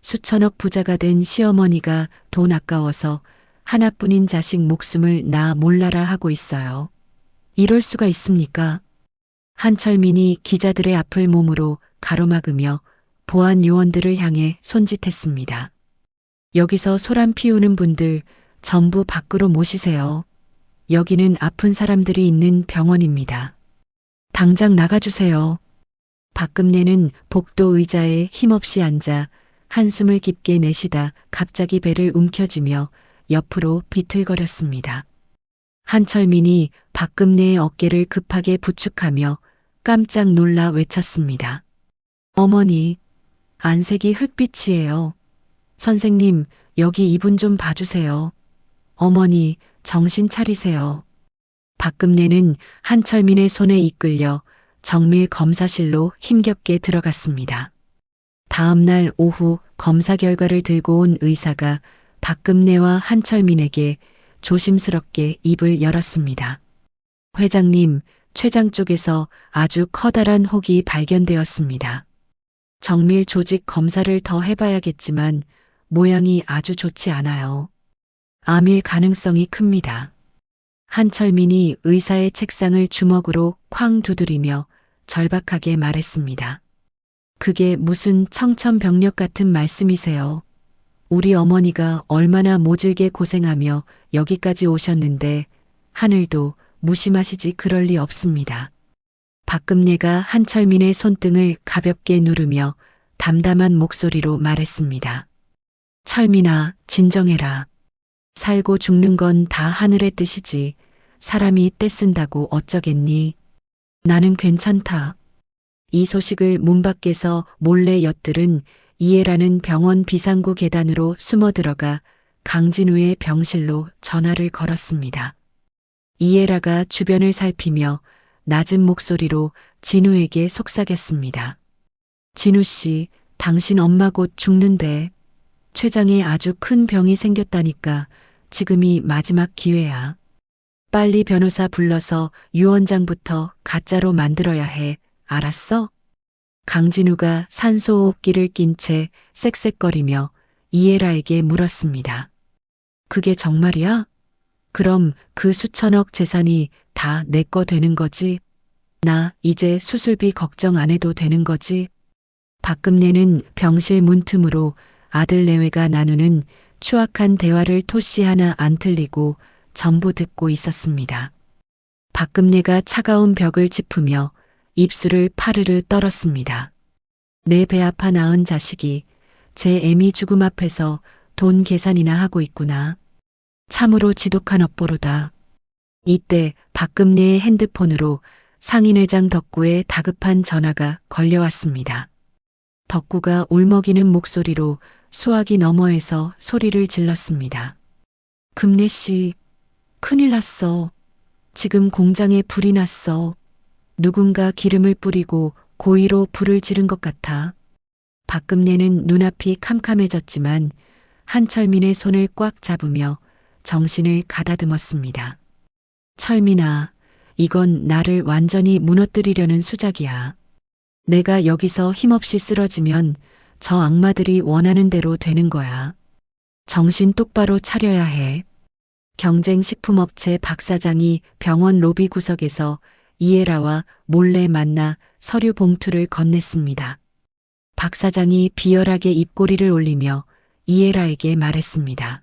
Speaker 1: 수천억 부자가 된 시어머니가 돈 아까워서 하나뿐인 자식 목숨을 나 몰라라 하고 있어요. 이럴 수가 있습니까? 한철민이 기자들의 앞을 몸으로 가로막으며 보안 요원들을 향해 손짓했습니다. 여기서 소란 피우는 분들 전부 밖으로 모시세요. 여기는 아픈 사람들이 있는 병원입니다. 당장 나가주세요. 박금내는 복도 의자에 힘없이 앉아 한숨을 깊게 내쉬다 갑자기 배를 움켜쥐며 옆으로 비틀거렸습니다. 한철민이 박금내의 어깨를 급하게 부축하며 깜짝 놀라 외쳤습니다. 어머니, 안색이 흙빛이에요. 선생님, 여기 이분 좀 봐주세요. 어머니, 정신 차리세요. 박금내는 한철민의 손에 이끌려 정밀 검사실로 힘겹게 들어갔습니다. 다음 날 오후 검사 결과를 들고 온 의사가 박금내와 한철민에게 조심스럽게 입을 열었습니다. 회장님, 췌장 쪽에서 아주 커다란 혹이 발견되었습니다. 정밀 조직 검사를 더 해봐야겠지만 모양이 아주 좋지 않아요. 암일 가능성이 큽니다. 한철민이 의사의 책상을 주먹으로 쾅 두드리며 절박하게 말했습니다. 그게 무슨 청천벽력 같은 말씀이세요? 우리 어머니가 얼마나 모질게 고생하며 여기까지 오셨는데 하늘도 무심하시지 그럴 리 없습니다. 박금내가 한철민의 손등을 가볍게 누르며 담담한 목소리로 말했습니다. 철민아, 진정해라. 살고 죽는 건 다 하늘의 뜻이지. 사람이 떼쓴다고 어쩌겠니? 나는 괜찮다. 이 소식을 문 밖에서 몰래 엿들은 이해라는 병원 비상구 계단으로 숨어 들어가 강진우의 병실로 전화를 걸었습니다. 이해라가 주변을 살피며 낮은 목소리로 진우에게 속삭였습니다. 진우 씨, 당신 엄마 곧 죽는데 췌장에 아주 큰 병이 생겼다니까 지금이 마지막 기회야. 빨리 변호사 불러서 유언장부터 가짜로 만들어야 해. 알았어? 강진우가 산소호흡기를 낀 채 쌕쌕거리며 이에라에게 물었습니다. 그게 정말이야? 그럼 그 수천억 재산이 다 내 거 되는 거지? 나 이제 수술비 걱정 안 해도 되는 거지? 박금내는 병실 문틈으로 아들 내외가 나누는 추악한 대화를 토시 하나 안 틀리고 전부 듣고 있었습니다. 박금내가 차가운 벽을 짚으며 입술을 파르르 떨었습니다. 내 배 아파 낳은 자식이 제 애미 죽음 앞에서 돈 계산이나 하고 있구나. 참으로 지독한 업보로다. 이때 박금내의 핸드폰으로 상인회장 덕구의 다급한 전화가 걸려왔습니다. 덕구가 울먹이는 목소리로 수화기 너머에서 소리를 질렀습니다. 금내 씨, 큰일 났어. 지금 공장에 불이 났어. 누군가 기름을 뿌리고 고의로 불을 지른 것 같아. 박금내는 눈앞이 캄캄해졌지만 한철민의 손을 꽉 잡으며 정신을 가다듬었습니다. 철민아, 이건 나를 완전히 무너뜨리려는 수작이야. 내가 여기서 힘없이 쓰러지면 저 악마들이 원하는 대로 되는 거야. 정신 똑바로 차려야 해. 경쟁식품업체 박 사장이 병원 로비 구석에서 이에라와 몰래 만나 서류 봉투를 건넸습니다. 박 사장이 비열하게 입꼬리를 올리며 이에라에게 말했습니다.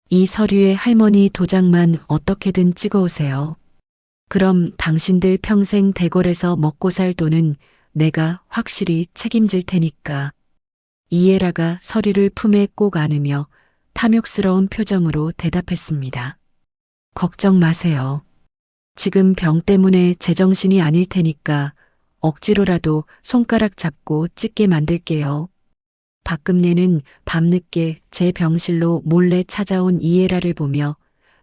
Speaker 1: 이 서류에 할머니 도장만 어떻게든 찍어오세요. 그럼 당신들 평생 대궐에서 먹고 살 돈은 내가 확실히 책임질 테니까. 이에라가 서류를 품에 꼭 안으며 탐욕스러운 표정으로 대답했습니다. 걱정 마세요. 지금 병 때문에 제정신이 아닐 테니까 억지로라도 손가락 잡고 찍게 만들게요. 박금내는 밤늦게 제 병실로 몰래 찾아온 이에라를 보며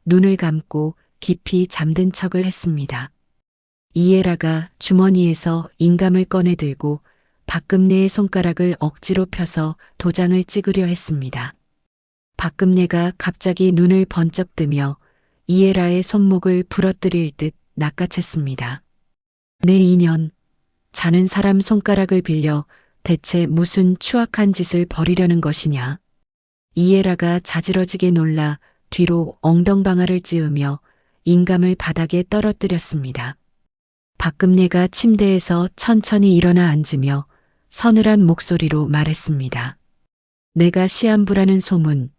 Speaker 1: 눈을 감고 깊이 잠든 척을 했습니다. 이에라가 주머니에서 인감을 꺼내 들고 박금내의 손가락을 억지로 펴서 도장을 찍으려 했습니다. 박금내가 갑자기 눈을 번쩍 뜨며 이에라의 손목을 부러뜨릴 듯 낚아챘습니다. 내 인연, 자는 사람 손가락을 빌려 대체 무슨 추악한 짓을 벌이려는 것이냐. 이에라가 자지러지게 놀라 뒤로 엉덩방아를 찌으며 인감을 바닥에 떨어뜨렸습니다. 박금내가 침대에서 천천히 일어나 앉으며 서늘한 목소리로 말했습니다. 내가 시한부라는 소문,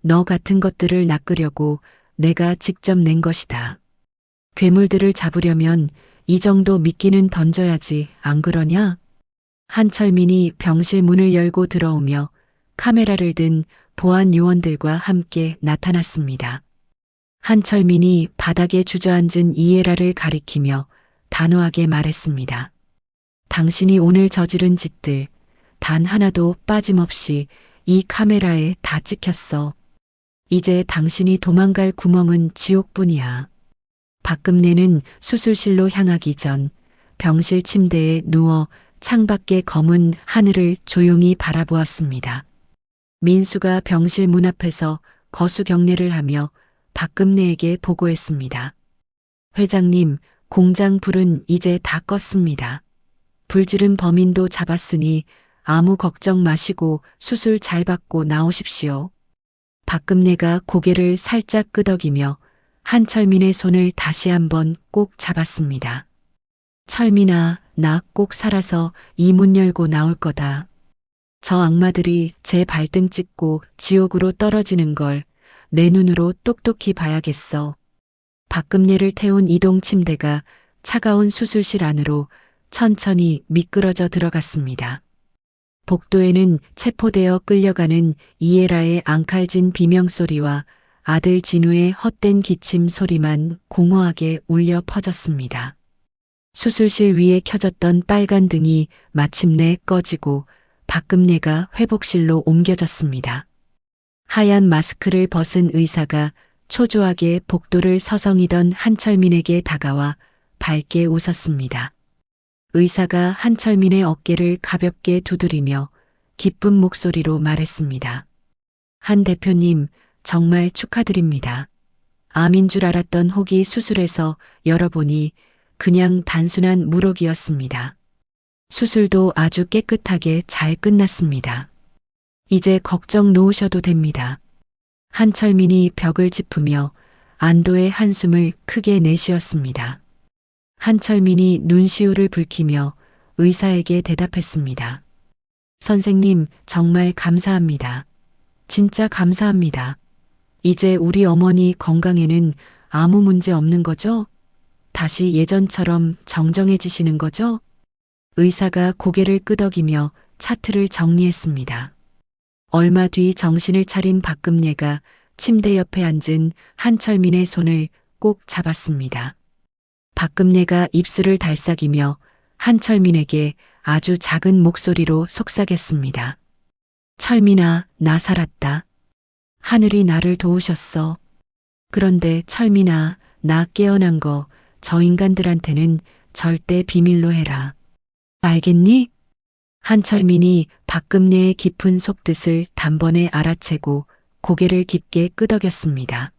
Speaker 1: 너 같은 것들을 낚으려고 내가 직접 낸 것이다. 괴물들을 잡으려면 이 정도 미끼는 던져야지, 안 그러냐? 한철민이 병실 문을 열고 들어오며 카메라를 든 보안 요원들과 함께 나타났습니다. 한철민이 바닥에 주저앉은 이에라를 가리키며 단호하게 말했습니다. 당신이 오늘 저지른 짓들 단 하나도 빠짐없이 이 카메라에 다 찍혔어. 이제 당신이 도망갈 구멍은 지옥뿐이야. 박금내는 수술실로 향하기 전 병실 침대에 누워 창밖의 검은 하늘을 조용히 바라보았습니다. 민수가 병실 문 앞에서 거수경례를 하며 박금내에게 보고했습니다. 회장님, 공장 불은 이제 다 껐습니다. 불지른 범인도 잡았으니 아무 걱정 마시고 수술 잘 받고 나오십시오. 박금내가 고개를 살짝 끄덕이며 한철민의 손을 다시 한번 꼭 잡았습니다. 철민아, 나 꼭 살아서 이 문 열고 나올 거다. 저 악마들이 제 발등 찍고 지옥으로 떨어지는 걸 내 눈으로 똑똑히 봐야겠어. 박금내를 태운 이동 침대가 차가운 수술실 안으로 천천히 미끄러져 들어갔습니다. 복도에는 체포되어 끌려가는 이에라의 앙칼진 비명소리와 아들 진우의 헛된 기침 소리만 공허하게 울려 퍼졌습니다. 수술실 위에 켜졌던 빨간 등이 마침내 꺼지고 박금내가 회복실로 옮겨졌습니다. 하얀 마스크를 벗은 의사가 초조하게 복도를 서성이던 한철민에게 다가와 밝게 웃었습니다. 의사가 한철민의 어깨를 가볍게 두드리며 기쁜 목소리로 말했습니다. 한 대표님, 정말 축하드립니다. 암인 줄 알았던 혹이 수술해서 열어보니 그냥 단순한 물혹이었습니다. 수술도 아주 깨끗하게 잘 끝났습니다. 이제 걱정 놓으셔도 됩니다. 한철민이 벽을 짚으며 안도의 한숨을 크게 내쉬었습니다. 한철민이 눈시울을 붉히며 의사에게 대답했습니다. 선생님, 정말 감사합니다. 진짜 감사합니다. 이제 우리 어머니 건강에는 아무 문제 없는 거죠? 다시 예전처럼 정정해지시는 거죠? 의사가 고개를 끄덕이며 차트를 정리했습니다. 얼마 뒤 정신을 차린 박금내가 침대 옆에 앉은 한철민의 손을 꼭 잡았습니다. 박금내가 입술을 달싹이며 한철민에게 아주 작은 목소리로 속삭였습니다. 철민아, 나 살았다. 하늘이 나를 도우셨어. 그런데 철민아, 나 깨어난 거 저 인간들한테는 절대 비밀로 해라. 알겠니? 한철민이 박금내의 깊은 속뜻을 단번에 알아채고 고개를 깊게 끄덕였습니다.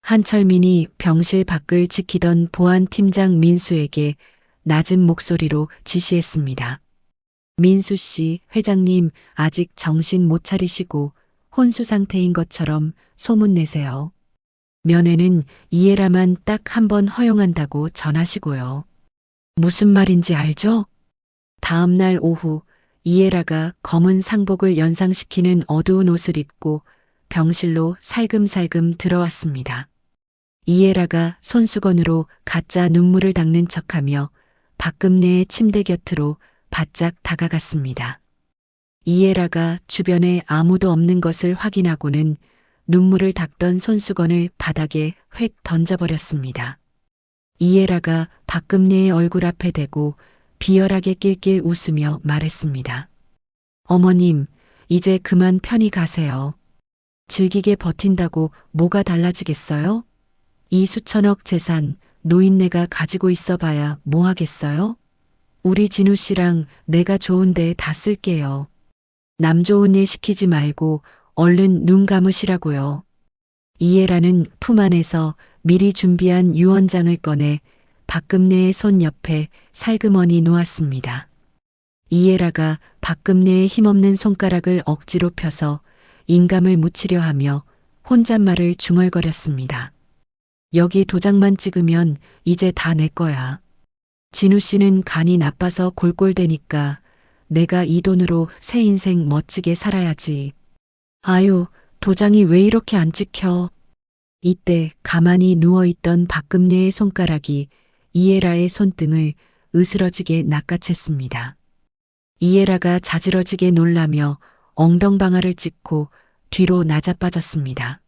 Speaker 1: 한철민이 병실 밖을 지키던 보안팀장 민수에게 낮은 목소리로 지시했습니다. 민수 씨, 회장님 아직 정신 못 차리시고 혼수 상태인 것처럼 소문내세요. 면회는 이에라만 딱 한 번 허용한다고 전하시고요. 무슨 말인지 알죠? 다음 날 오후 이에라가 검은 상복을 연상시키는 어두운 옷을 입고 병실로 살금살금 들어왔습니다. 이에라가 손수건으로 가짜 눈물을 닦는 척하며 박금내의 침대 곁으로 바짝 다가갔습니다. 이에라가 주변에 아무도 없는 것을 확인하고는 눈물을 닦던 손수건을 바닥에 획 던져버렸습니다. 이에라가 박금내의 얼굴 앞에 대고 비열하게 낄낄 웃으며 말했습니다. 어머님, 이제 그만 편히 가세요. 즐기게 버틴다고 뭐가 달라지겠어요? 이 수천억 재산 노인네가 가지고 있어 봐야 뭐 하겠어요? 우리 진우 씨랑 내가 좋은 데에 다 쓸게요. 남 좋은 일 시키지 말고 얼른 눈 감으시라고요. 이해라는 품 안에서 미리 준비한 유언장을 꺼내 박금내의 손 옆에 살그머니 놓았습니다. 이해라가 박금내의 힘없는 손가락을 억지로 펴서 인감을 묻히려 하며 혼잣말을 중얼거렸습니다. 여기 도장만 찍으면 이제 다 내 거야. 진우 씨는 간이 나빠서 골골대니까 내가 이 돈으로 새 인생 멋지게 살아야지. 아유, 도장이 왜 이렇게 안 찍혀? 이때 가만히 누워있던 박금내의 손가락이 이에라의 손등을 으스러지게 낚아챘습니다. 이에라가 자지러지게 놀라며 엉덩방아를 찍고 뒤로 나자빠졌습니다.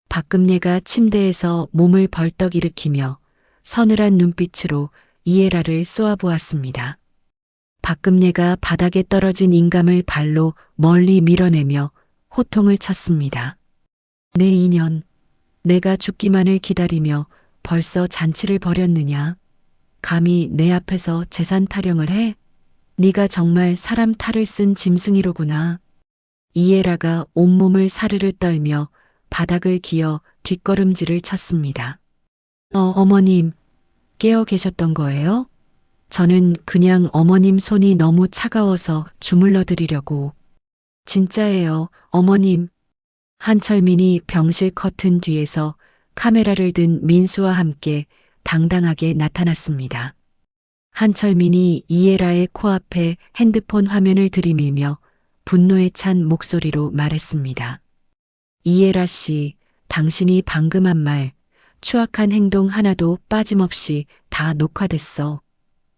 Speaker 1: 박금내가 침대에서 몸을 벌떡 일으키며 서늘한 눈빛으로 이에라를 쏘아보았습니다. 박금내가 바닥에 떨어진 인감을 발로 멀리 밀어내며 호통을 쳤습니다. 내 인연, 내가 죽기만을 기다리며 벌써 잔치를 벌였느냐? 감히 내 앞에서 재산 타령을 해? 네가 정말 사람 탈을 쓴 짐승이로구나. 이에라가 온몸을 사르르 떨며 바닥을 기어 뒷걸음질을 쳤습니다. 어머님, 깨어 계셨던 거예요? 저는 그냥 어머님 손이 너무 차가워서 주물러 드리려고. 진짜예요, 어머님. 한철민이 병실 커튼 뒤에서 카메라를 든 민수와 함께 당당하게 나타났습니다. 한철민이 이에라의 코앞에 핸드폰 화면을 들이밀며 분노에 찬 목소리로 말했습니다. 이에라 씨, 당신이 방금 한 말, 추악한 행동 하나도 빠짐없이 다 녹화됐어.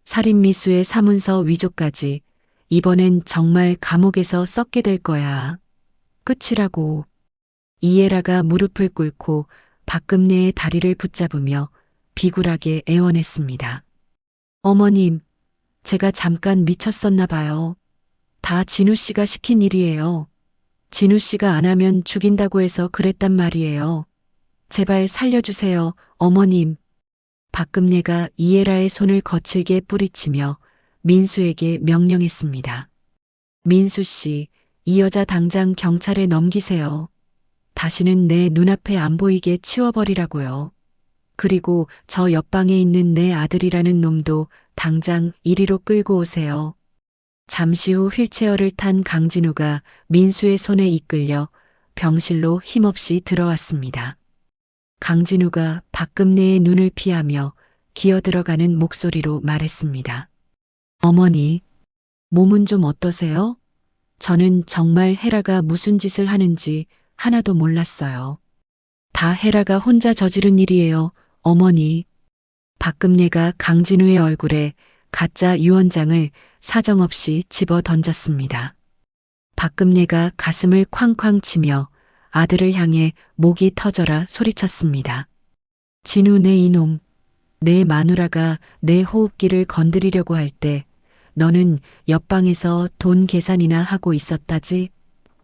Speaker 1: 살인미수의 사문서 위조까지 이번엔 정말 감옥에서 썩게 될 거야. 끝이라고. 이에라가 무릎을 꿇고 박금내의 다리를 붙잡으며 비굴하게 애원했습니다. 어머님, 제가 잠깐 미쳤었나 봐요. 다 진우 씨가 시킨 일이에요. 진우 씨가 안 하면 죽인다고 해서 그랬단 말이에요. 제발 살려주세요, 어머님. 박금내가 이에라의 손을 거칠게 뿌리치며 민수에게 명령했습니다. 민수 씨, 이 여자 당장 경찰에 넘기세요. 다시는 내 눈앞에 안 보이게 치워버리라고요. 그리고 저 옆방에 있는 내 아들이라는 놈도 당장 이리로 끌고 오세요. 잠시 후 휠체어를 탄 강진우가 민수의 손에 이끌려 병실로 힘없이 들어왔습니다. 강진우가 박금내의 눈을 피하며 기어들어가는 목소리로 말했습니다. 어머니, 몸은 좀 어떠세요? 저는 정말 헤라가 무슨 짓을 하는지 하나도 몰랐어요. 다 헤라가 혼자 저지른 일이에요, 어머니. 박금내가 강진우의 얼굴에 가짜 유언장을 사정없이 집어 던졌습니다. 박금내가 가슴을 쾅쾅 치며 아들을 향해 목이 터져라 소리쳤습니다. 진우 내 이놈, 내 마누라가 내 호흡기를 건드리려고 할 때 너는 옆방에서 돈 계산이나 하고 있었다지?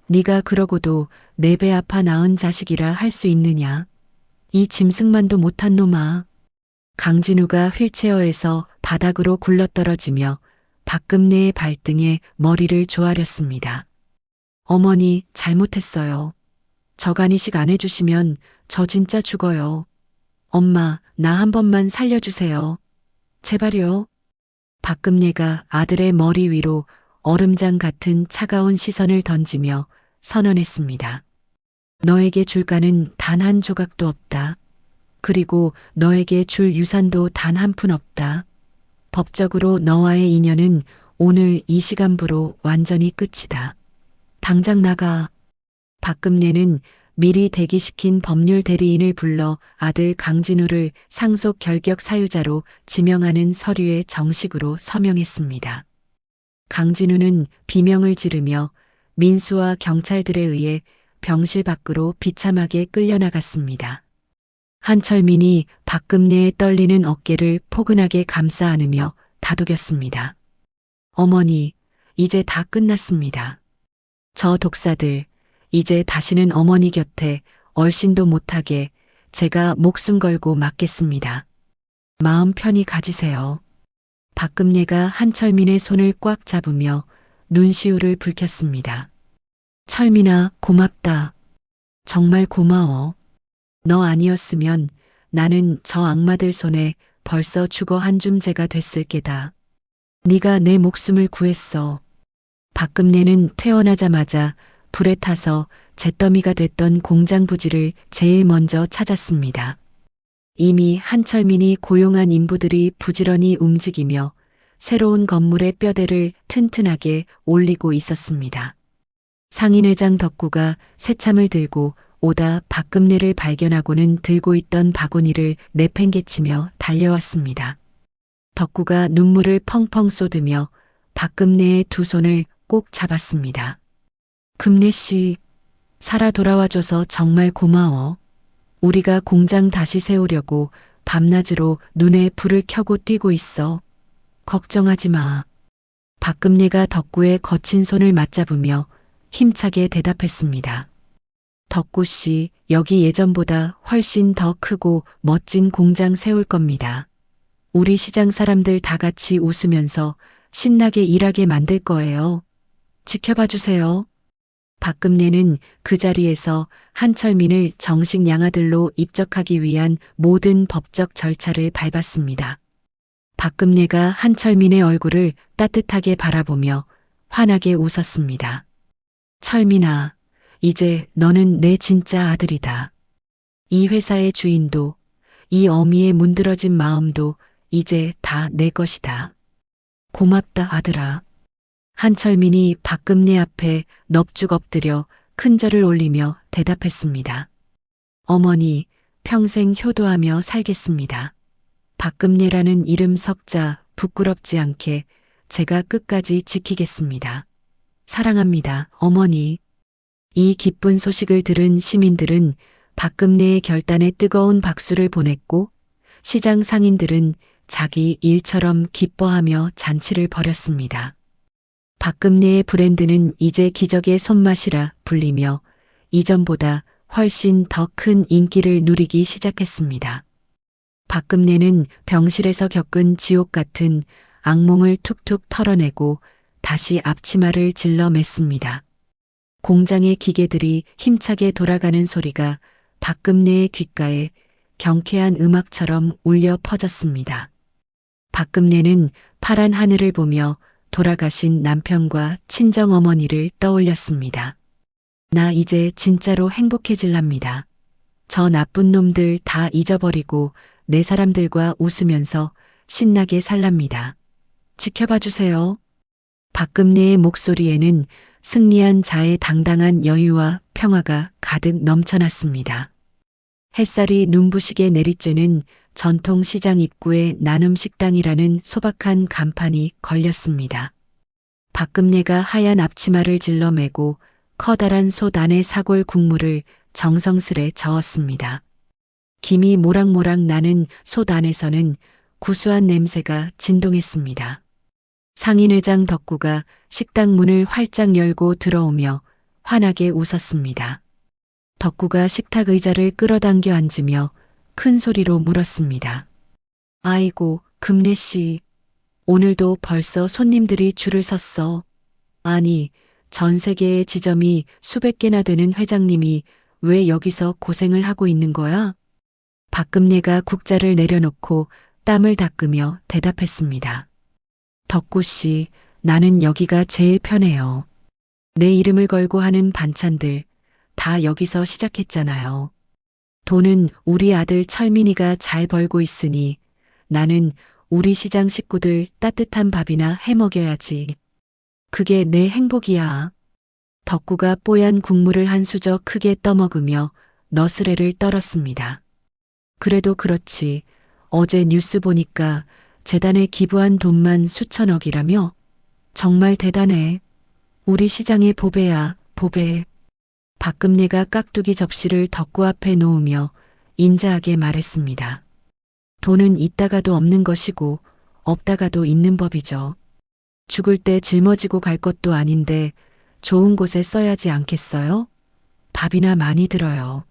Speaker 1: 네가 그러고도 내 배 아파 낳은 자식이라 할 수 있느냐? 이 짐승만도 못한 놈아. 강진우가 휠체어에서 바닥으로 굴러떨어지며 박금내의 발등에 머리를 조아렸습니다. 어머니, 잘못했어요. 저간이식 안 해주시면 저 진짜 죽어요. 엄마, 나 한 번만 살려주세요. 제발요. 박금내가 아들의 머리 위로 얼음장 같은 차가운 시선을 던지며 선언했습니다. 너에게 줄 가는 단 한 조각도 없다. 그리고 너에게 줄 유산도 단 한 푼 없다. 법적으로 너와의 인연은 오늘 이 시간부로 완전히 끝이다. 당장 나가. 박금내는 미리 대기시킨 법률 대리인을 불러 아들 강진우를 상속 결격 사유자로 지명하는 서류에 정식으로 서명했습니다. 강진우는 비명을 지르며 민수와 경찰들에 의해 병실 밖으로 비참하게 끌려나갔습니다. 한철민이 박금내의 떨리는 어깨를 포근하게 감싸 안으며 다독였습니다. 어머니, 이제 다 끝났습니다. 저 독사들, 이제 다시는 어머니 곁에 얼씬도 못하게 제가 목숨 걸고 막겠습니다. 마음 편히 가지세요. 박금내가 한철민의 손을 꽉 잡으며 눈시울을 붉혔습니다. 철민아, 고맙다. 정말 고마워. 너 아니었으면 나는 저 악마들 손에 벌써 죽어 한줌 재가 됐을 게다. 네가 내 목숨을 구했어. 박금내는 퇴원하자마자 불에 타서 잿더미가 됐던 공장 부지를 제일 먼저 찾았습니다. 이미 한철민이 고용한 인부들이 부지런히 움직이며 새로운 건물의 뼈대를 튼튼하게 올리고 있었습니다. 상인회장 덕구가 새참을 들고 오다 박금내를 발견하고는 들고 있던 바구니를 내팽개치며 달려왔습니다. 덕구가 눈물을 펑펑 쏟으며 박금내의 두 손을 꼭 잡았습니다. 금내 씨, 살아 돌아와줘서 정말 고마워. 우리가 공장 다시 세우려고 밤낮으로 눈에 불을 켜고 뛰고 있어. 걱정하지 마. 박금내가 덕구의 거친 손을 맞잡으며 힘차게 대답했습니다. 덕구 씨, 여기 예전보다 훨씬 더 크고 멋진 공장 세울 겁니다. 우리 시장 사람들 다 같이 웃으면서 신나게 일하게 만들 거예요. 지켜봐 주세요. 박금내는 그 자리에서 한철민을 정식 양아들로 입적하기 위한 모든 법적 절차를 밟았습니다. 박금내가 한철민의 얼굴을 따뜻하게 바라보며 환하게 웃었습니다. 철민아, 이제 너는 내 진짜 아들이다. 이 회사의 주인도, 이 어미의 문드러진 마음도 이제 다 내 것이다. 고맙다, 아들아. 한철민이 박금내 앞에 넙죽 엎드려 큰 절을 올리며 대답했습니다. 어머니, 평생 효도하며 살겠습니다. 박금내라는 이름 석자 부끄럽지 않게 제가 끝까지 지키겠습니다. 사랑합니다, 어머니. 이 기쁜 소식을 들은 시민들은 박금내의 결단에 뜨거운 박수를 보냈고 시장 상인들은 자기 일처럼 기뻐하며 잔치를 벌였습니다. 박금내의 브랜드는 이제 기적의 손맛이라 불리며 이전보다 훨씬 더 큰 인기를 누리기 시작했습니다. 박금내는 병실에서 겪은 지옥 같은 악몽을 툭툭 털어내고 다시 앞치마를 질러 맸습니다. 공장의 기계들이 힘차게 돌아가는 소리가 박금내의 귓가에 경쾌한 음악처럼 울려 퍼졌습니다. 박금내는 파란 하늘을 보며 돌아가신 남편과 친정어머니를 떠올렸습니다. 나 이제 진짜로 행복해질랍니다. 저 나쁜 놈들 다 잊어버리고 내 사람들과 웃으면서 신나게 살랍니다. 지켜봐 주세요. 박금내의 목소리에는 승리한 자의 당당한 여유와 평화가 가득 넘쳐났습니다. 햇살이 눈부시게 내리쬐는 전통시장 입구에 나눔식당이라는 소박한 간판이 걸렸습니다. 박금내가 하얀 앞치마를 질러매고 커다란 솥 안에 사골 국물을 정성스레 저었습니다. 김이 모락모락 나는 솥 안에서는 구수한 냄새가 진동했습니다. 상인회장 덕구가 식당 문을 활짝 열고 들어오며 환하게 웃었습니다. 덕구가 식탁 의자를 끌어당겨 앉으며 큰 소리로 물었습니다. 아이고, 금래씨. 오늘도 벌써 손님들이 줄을 섰어. 아니, 전 세계의 지점이 수백 개나 되는 회장님이 왜 여기서 고생을 하고 있는 거야? 박금내가 국자를 내려놓고 땀을 닦으며 대답했습니다. 덕구씨, 나는 여기가 제일 편해요. 내 이름을 걸고 하는 반찬들 다 여기서 시작했잖아요. 돈은 우리 아들 철민이가 잘 벌고 있으니 나는 우리 시장 식구들 따뜻한 밥이나 해 먹여야지. 그게 내 행복이야. 덕구가 뽀얀 국물을 한 수저 크게 떠먹으며 너스레를 떨었습니다. 그래도 그렇지. 어제 뉴스 보니까 재단에 기부한 돈만 수천억이라며? 정말 대단해. 우리 시장의 보배야, 보배. 박금내가 깍두기 접시를 덕구 앞에 놓으며 인자하게 말했습니다. 돈은 있다가도 없는 것이고 없다가도 있는 법이죠. 죽을 때 짊어지고 갈 것도 아닌데 좋은 곳에 써야지 않겠어요? 밥이나 많이 들어요.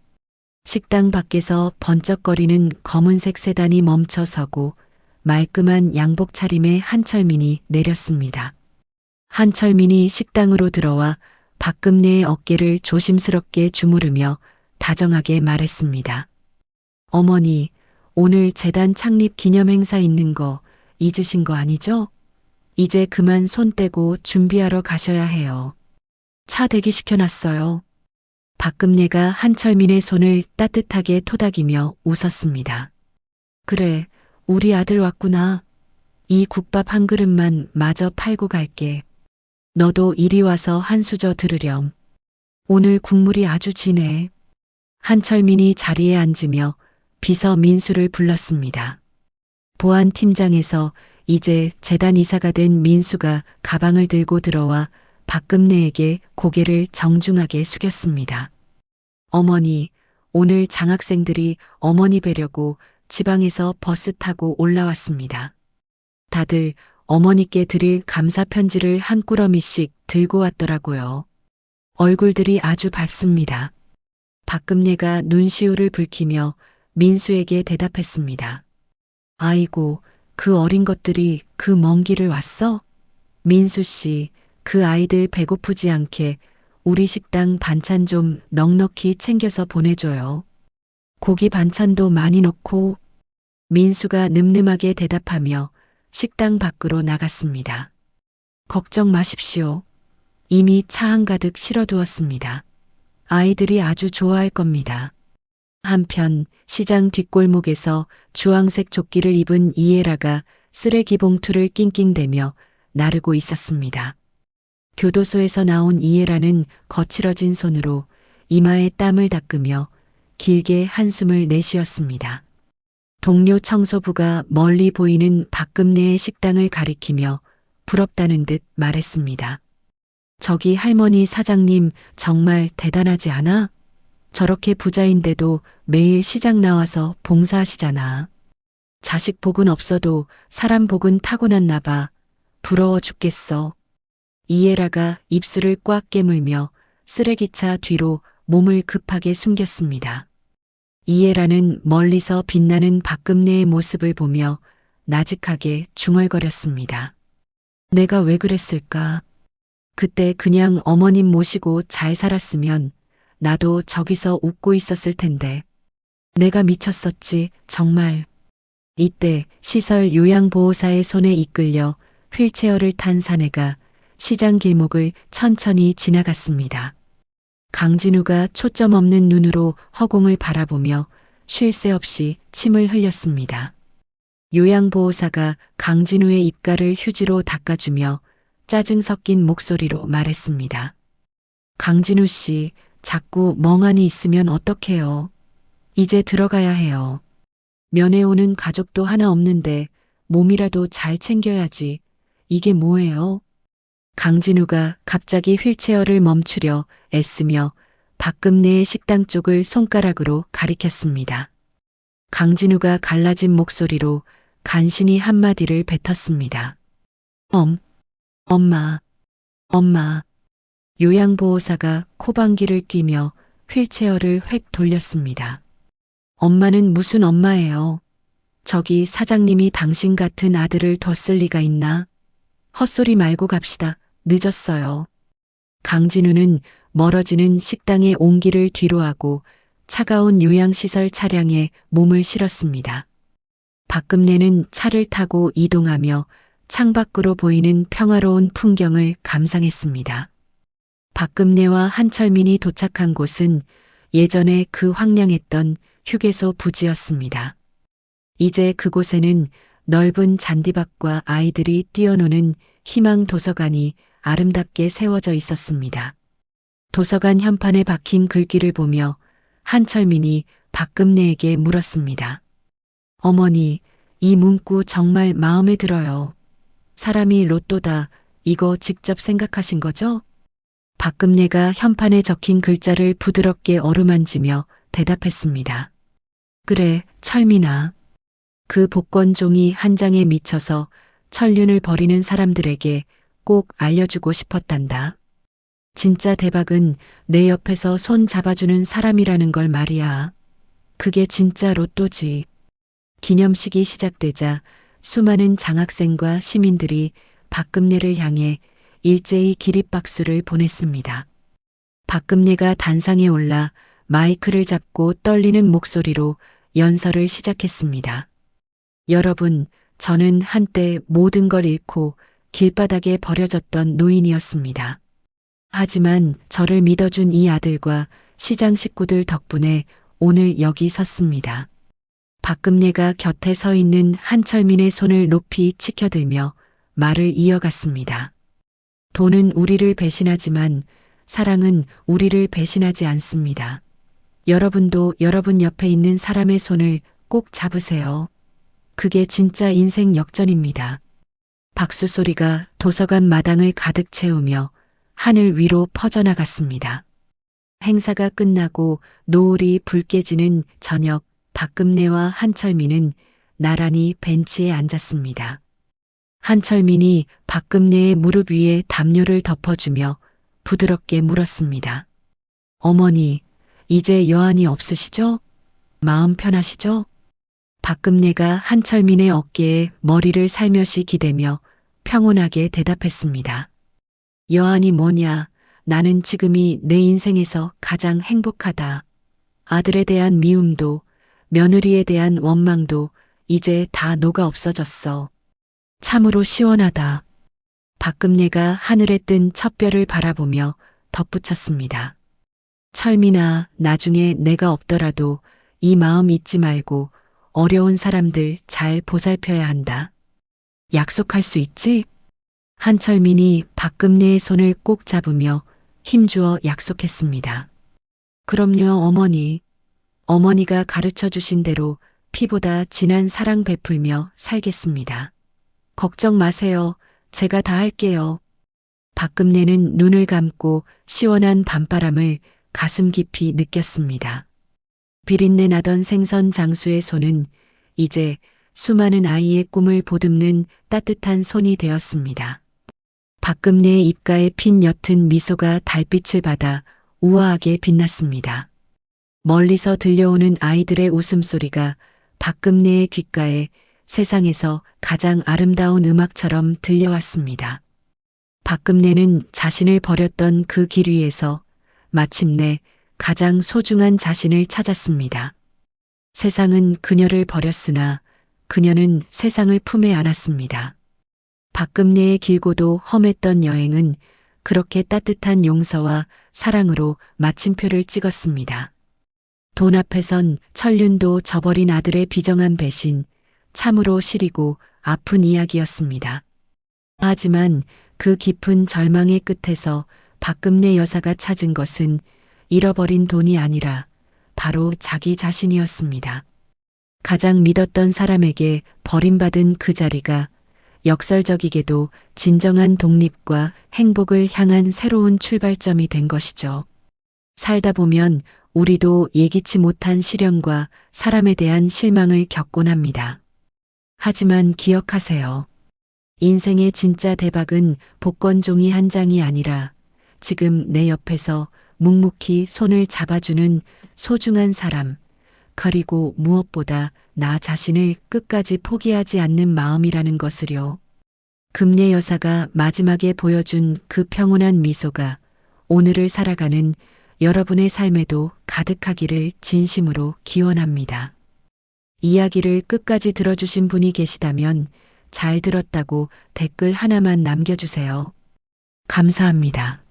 Speaker 1: 식당 밖에서 번쩍거리는 검은색 세단이 멈춰서고 말끔한 양복 차림의 한철민이 내렸습니다. 한철민이 식당으로 들어와 박금내의 어깨를 조심스럽게 주무르며 다정하게 말했습니다. 어머니, 오늘 재단 창립 기념 행사 있는 거 잊으신 거 아니죠? 이제 그만 손 떼고 준비하러 가셔야 해요. 차 대기시켜놨어요. 박금내가 한철민의 손을 따뜻하게 토닥이며 웃었습니다. 그래, 우리 아들 왔구나. 이 국밥 한 그릇만 마저 팔고 갈게. 너도 이리 와서 한 수저 들으렴. 오늘 국물이 아주 진해. 한철민이 자리에 앉으며 비서 민수를 불렀습니다. 보안팀장에서 이제 재단 이사가 된 민수가 가방을 들고 들어와 박금내에게 고개를 정중하게 숙였습니다. 어머니, 오늘 장학생들이 어머니 뵈려고 지방에서 버스 타고 올라왔습니다. 다들 어머니께 드릴 감사 편지를 한 꾸러미씩 들고 왔더라고요. 얼굴들이 아주 밝습니다. 박금내가 눈시울을 붉히며 민수에게 대답했습니다. 아이고, 그 어린 것들이 그 먼 길을 왔어? 민수 씨, 그 아이들 배고프지 않게 우리 식당 반찬 좀 넉넉히 챙겨서 보내줘요. 고기 반찬도 많이 넣고. 민수가 늠름하게 대답하며 식당 밖으로 나갔습니다. 걱정 마십시오. 이미 차 한가득 실어두었습니다. 아이들이 아주 좋아할 겁니다. 한편 시장 뒷골목에서 주황색 조끼를 입은 이에라가 쓰레기 봉투를 낑낑대며 나르고 있었습니다. 교도소에서 나온 이에라는 거칠어진 손으로 이마에 땀을 닦으며 길게 한숨을 내쉬었습니다. 동료 청소부가 멀리 보이는 박금내의 식당을 가리키며 부럽다는 듯 말했습니다. 저기 할머니 사장님 정말 대단하지 않아? 저렇게 부자인데도 매일 시장 나와서 봉사하시잖아. 자식 복은 없어도 사람 복은 타고났나 봐. 부러워 죽겠어. 이에라가 입술을 꽉 깨물며 쓰레기차 뒤로 몸을 급하게 숨겼습니다. 이에라는 멀리서 빛나는 박금내의 모습을 보며 나직하게 중얼거렸습니다. 내가 왜 그랬을까? 그때 그냥 어머님 모시고 잘 살았으면 나도 저기서 웃고 있었을 텐데. 내가 미쳤었지, 정말. 이때 시설 요양보호사의 손에 이끌려 휠체어를 탄 사내가 시장 길목을 천천히 지나갔습니다. 강진우가 초점 없는 눈으로 허공을 바라보며 쉴 새 없이 침을 흘렸습니다. 요양보호사가 강진우의 입가를 휴지로 닦아주며 짜증 섞인 목소리로 말했습니다. 강진우 씨, 자꾸 멍하니 있으면 어떡해요? 이제 들어가야 해요. 면회 오는 가족도 하나 없는데 몸이라도 잘 챙겨야지. 이게 뭐예요? 강진우가 갑자기 휠체어를 멈추려 애쓰며 박금내의 식당 쪽을 손가락으로 가리켰습니다. 강진우가 갈라진 목소리로 간신히 한마디를 뱉었습니다. 엄마. 요양보호사가 코방귀를 뀌며 휠체어를 획 돌렸습니다. 엄마는 무슨 엄마예요? 저기 사장님이 당신 같은 아들을 뒀을 리가 있나? 헛소리 말고 갑시다. 늦었어요. 강진우는 멀어지는 식당의 온기를 뒤로하고 차가운 요양시설 차량에 몸을 실었습니다. 박금내는 차를 타고 이동하며 창밖으로 보이는 평화로운 풍경을 감상했습니다. 박금내와 한철민이 도착한 곳은 예전에 그 황량했던 휴게소 부지였습니다. 이제 그곳에는 넓은 잔디밭과 아이들이 뛰어노는 희망 도서관이 아름답게 세워져 있었습니다. 도서관 현판에 박힌 글귀를 보며 한철민이 박금내에게 물었습니다. 어머니, 이 문구 정말 마음에 들어요. 사람이 로또다, 이거 직접 생각하신 거죠? 박금내가 현판에 적힌 글자를 부드럽게 어루만지며 대답했습니다. 그래, 철민아. 그 복권 종이 한 장에 미쳐서 천륜을 벌이는 사람들에게 꼭 알려주고 싶었단다. 진짜 대박은 내 옆에서 손 잡아주는 사람이라는 걸 말이야. 그게 진짜 로또지. 기념식이 시작되자 수많은 장학생과 시민들이 박금내를 향해 일제히 기립박수를 보냈습니다. 박금내가 단상에 올라 마이크를 잡고 떨리는 목소리로 연설을 시작했습니다. 여러분, 저는 한때 모든 걸 잃고 길바닥에 버려졌던 노인이었습니다. 하지만 저를 믿어준 이 아들과 시장 식구들 덕분에 오늘 여기 섰습니다. 박금내가 곁에 서 있는 한철민의 손을 높이 치켜들며 말을 이어갔습니다. 돈은 우리를 배신하지만 사랑은 우리를 배신하지 않습니다. 여러분도 여러분 옆에 있는 사람의 손을 꼭 잡으세요. 그게 진짜 인생 역전입니다. 박수 소리가 도서관 마당을 가득 채우며 하늘 위로 퍼져나갔습니다. 행사가 끝나고 노을이 붉게 지는 저녁, 박금내와 한철민은 나란히 벤치에 앉았습니다. 한철민이 박금내의 무릎 위에 담요를 덮어주며 부드럽게 물었습니다. 어머니, 이제 여한이 없으시죠? 마음 편하시죠? 박금내가 한철민의 어깨에 머리를 살며시 기대며 평온하게 대답했습니다. 여한이 뭐냐? 나는 지금이 내 인생에서 가장 행복하다. 아들에 대한 미움도 며느리에 대한 원망도 이제 다 녹아 없어졌어. 참으로 시원하다. 박금내가 하늘에 뜬 첫 별을 바라보며 덧붙였습니다. 철민아, 나중에 내가 없더라도 이 마음 잊지 말고 어려운 사람들 잘 보살펴야 한다. 약속할 수 있지? 한철민이 박금내의 손을 꼭 잡으며 힘주어 약속했습니다. 그럼요, 어머니. 어머니가 가르쳐 주신 대로 피보다 진한 사랑 베풀며 살겠습니다. 걱정 마세요. 제가 다 할게요. 박금내는 눈을 감고 시원한 밤바람을 가슴 깊이 느꼈습니다. 비린내 나던 생선 장수의 손은 이제 수많은 아이의 꿈을 보듬는 따뜻한 손이 되었습니다. 박금내의 입가에 핀 옅은 미소가 달빛을 받아 우아하게 빛났습니다. 멀리서 들려오는 아이들의 웃음소리가 박금내의 귓가에 세상에서 가장 아름다운 음악처럼 들려왔습니다. 박금내는 자신을 버렸던 그 길 위에서 마침내 가장 소중한 자신을 찾았습니다. 세상은 그녀를 버렸으나 그녀는 세상을 품에 안았습니다. 박금내의 길고도 험했던 여행은 그렇게 따뜻한 용서와 사랑으로 마침표를 찍었습니다. 돈 앞에선 천륜도 저버린 아들의 비정한 배신, 참으로 시리고 아픈 이야기였습니다. 하지만 그 깊은 절망의 끝에서 박금내 여사가 찾은 것은 잃어버린 돈이 아니라 바로 자기 자신이었습니다. 가장 믿었던 사람에게 버림받은 그 자리가 역설적이게도 진정한 독립과 행복을 향한 새로운 출발점이 된 것이죠. 살다 보면 우리도 예기치 못한 시련과 사람에 대한 실망을 겪곤 합니다. 하지만 기억하세요. 인생의 진짜 대박은 복권 종이 한 장이 아니라 지금 내 옆에서 묵묵히 손을 잡아주는 소중한 사람, 그리고 무엇보다 나 자신을 끝까지 포기하지 않는 마음이라는 것을요. 금례 여사가 마지막에 보여준 그 평온한 미소가 오늘을 살아가는 여러분의 삶에도 가득하기를 진심으로 기원합니다. 이야기를 끝까지 들어주신 분이 계시다면 잘 들었다고 댓글 하나만 남겨주세요. 감사합니다.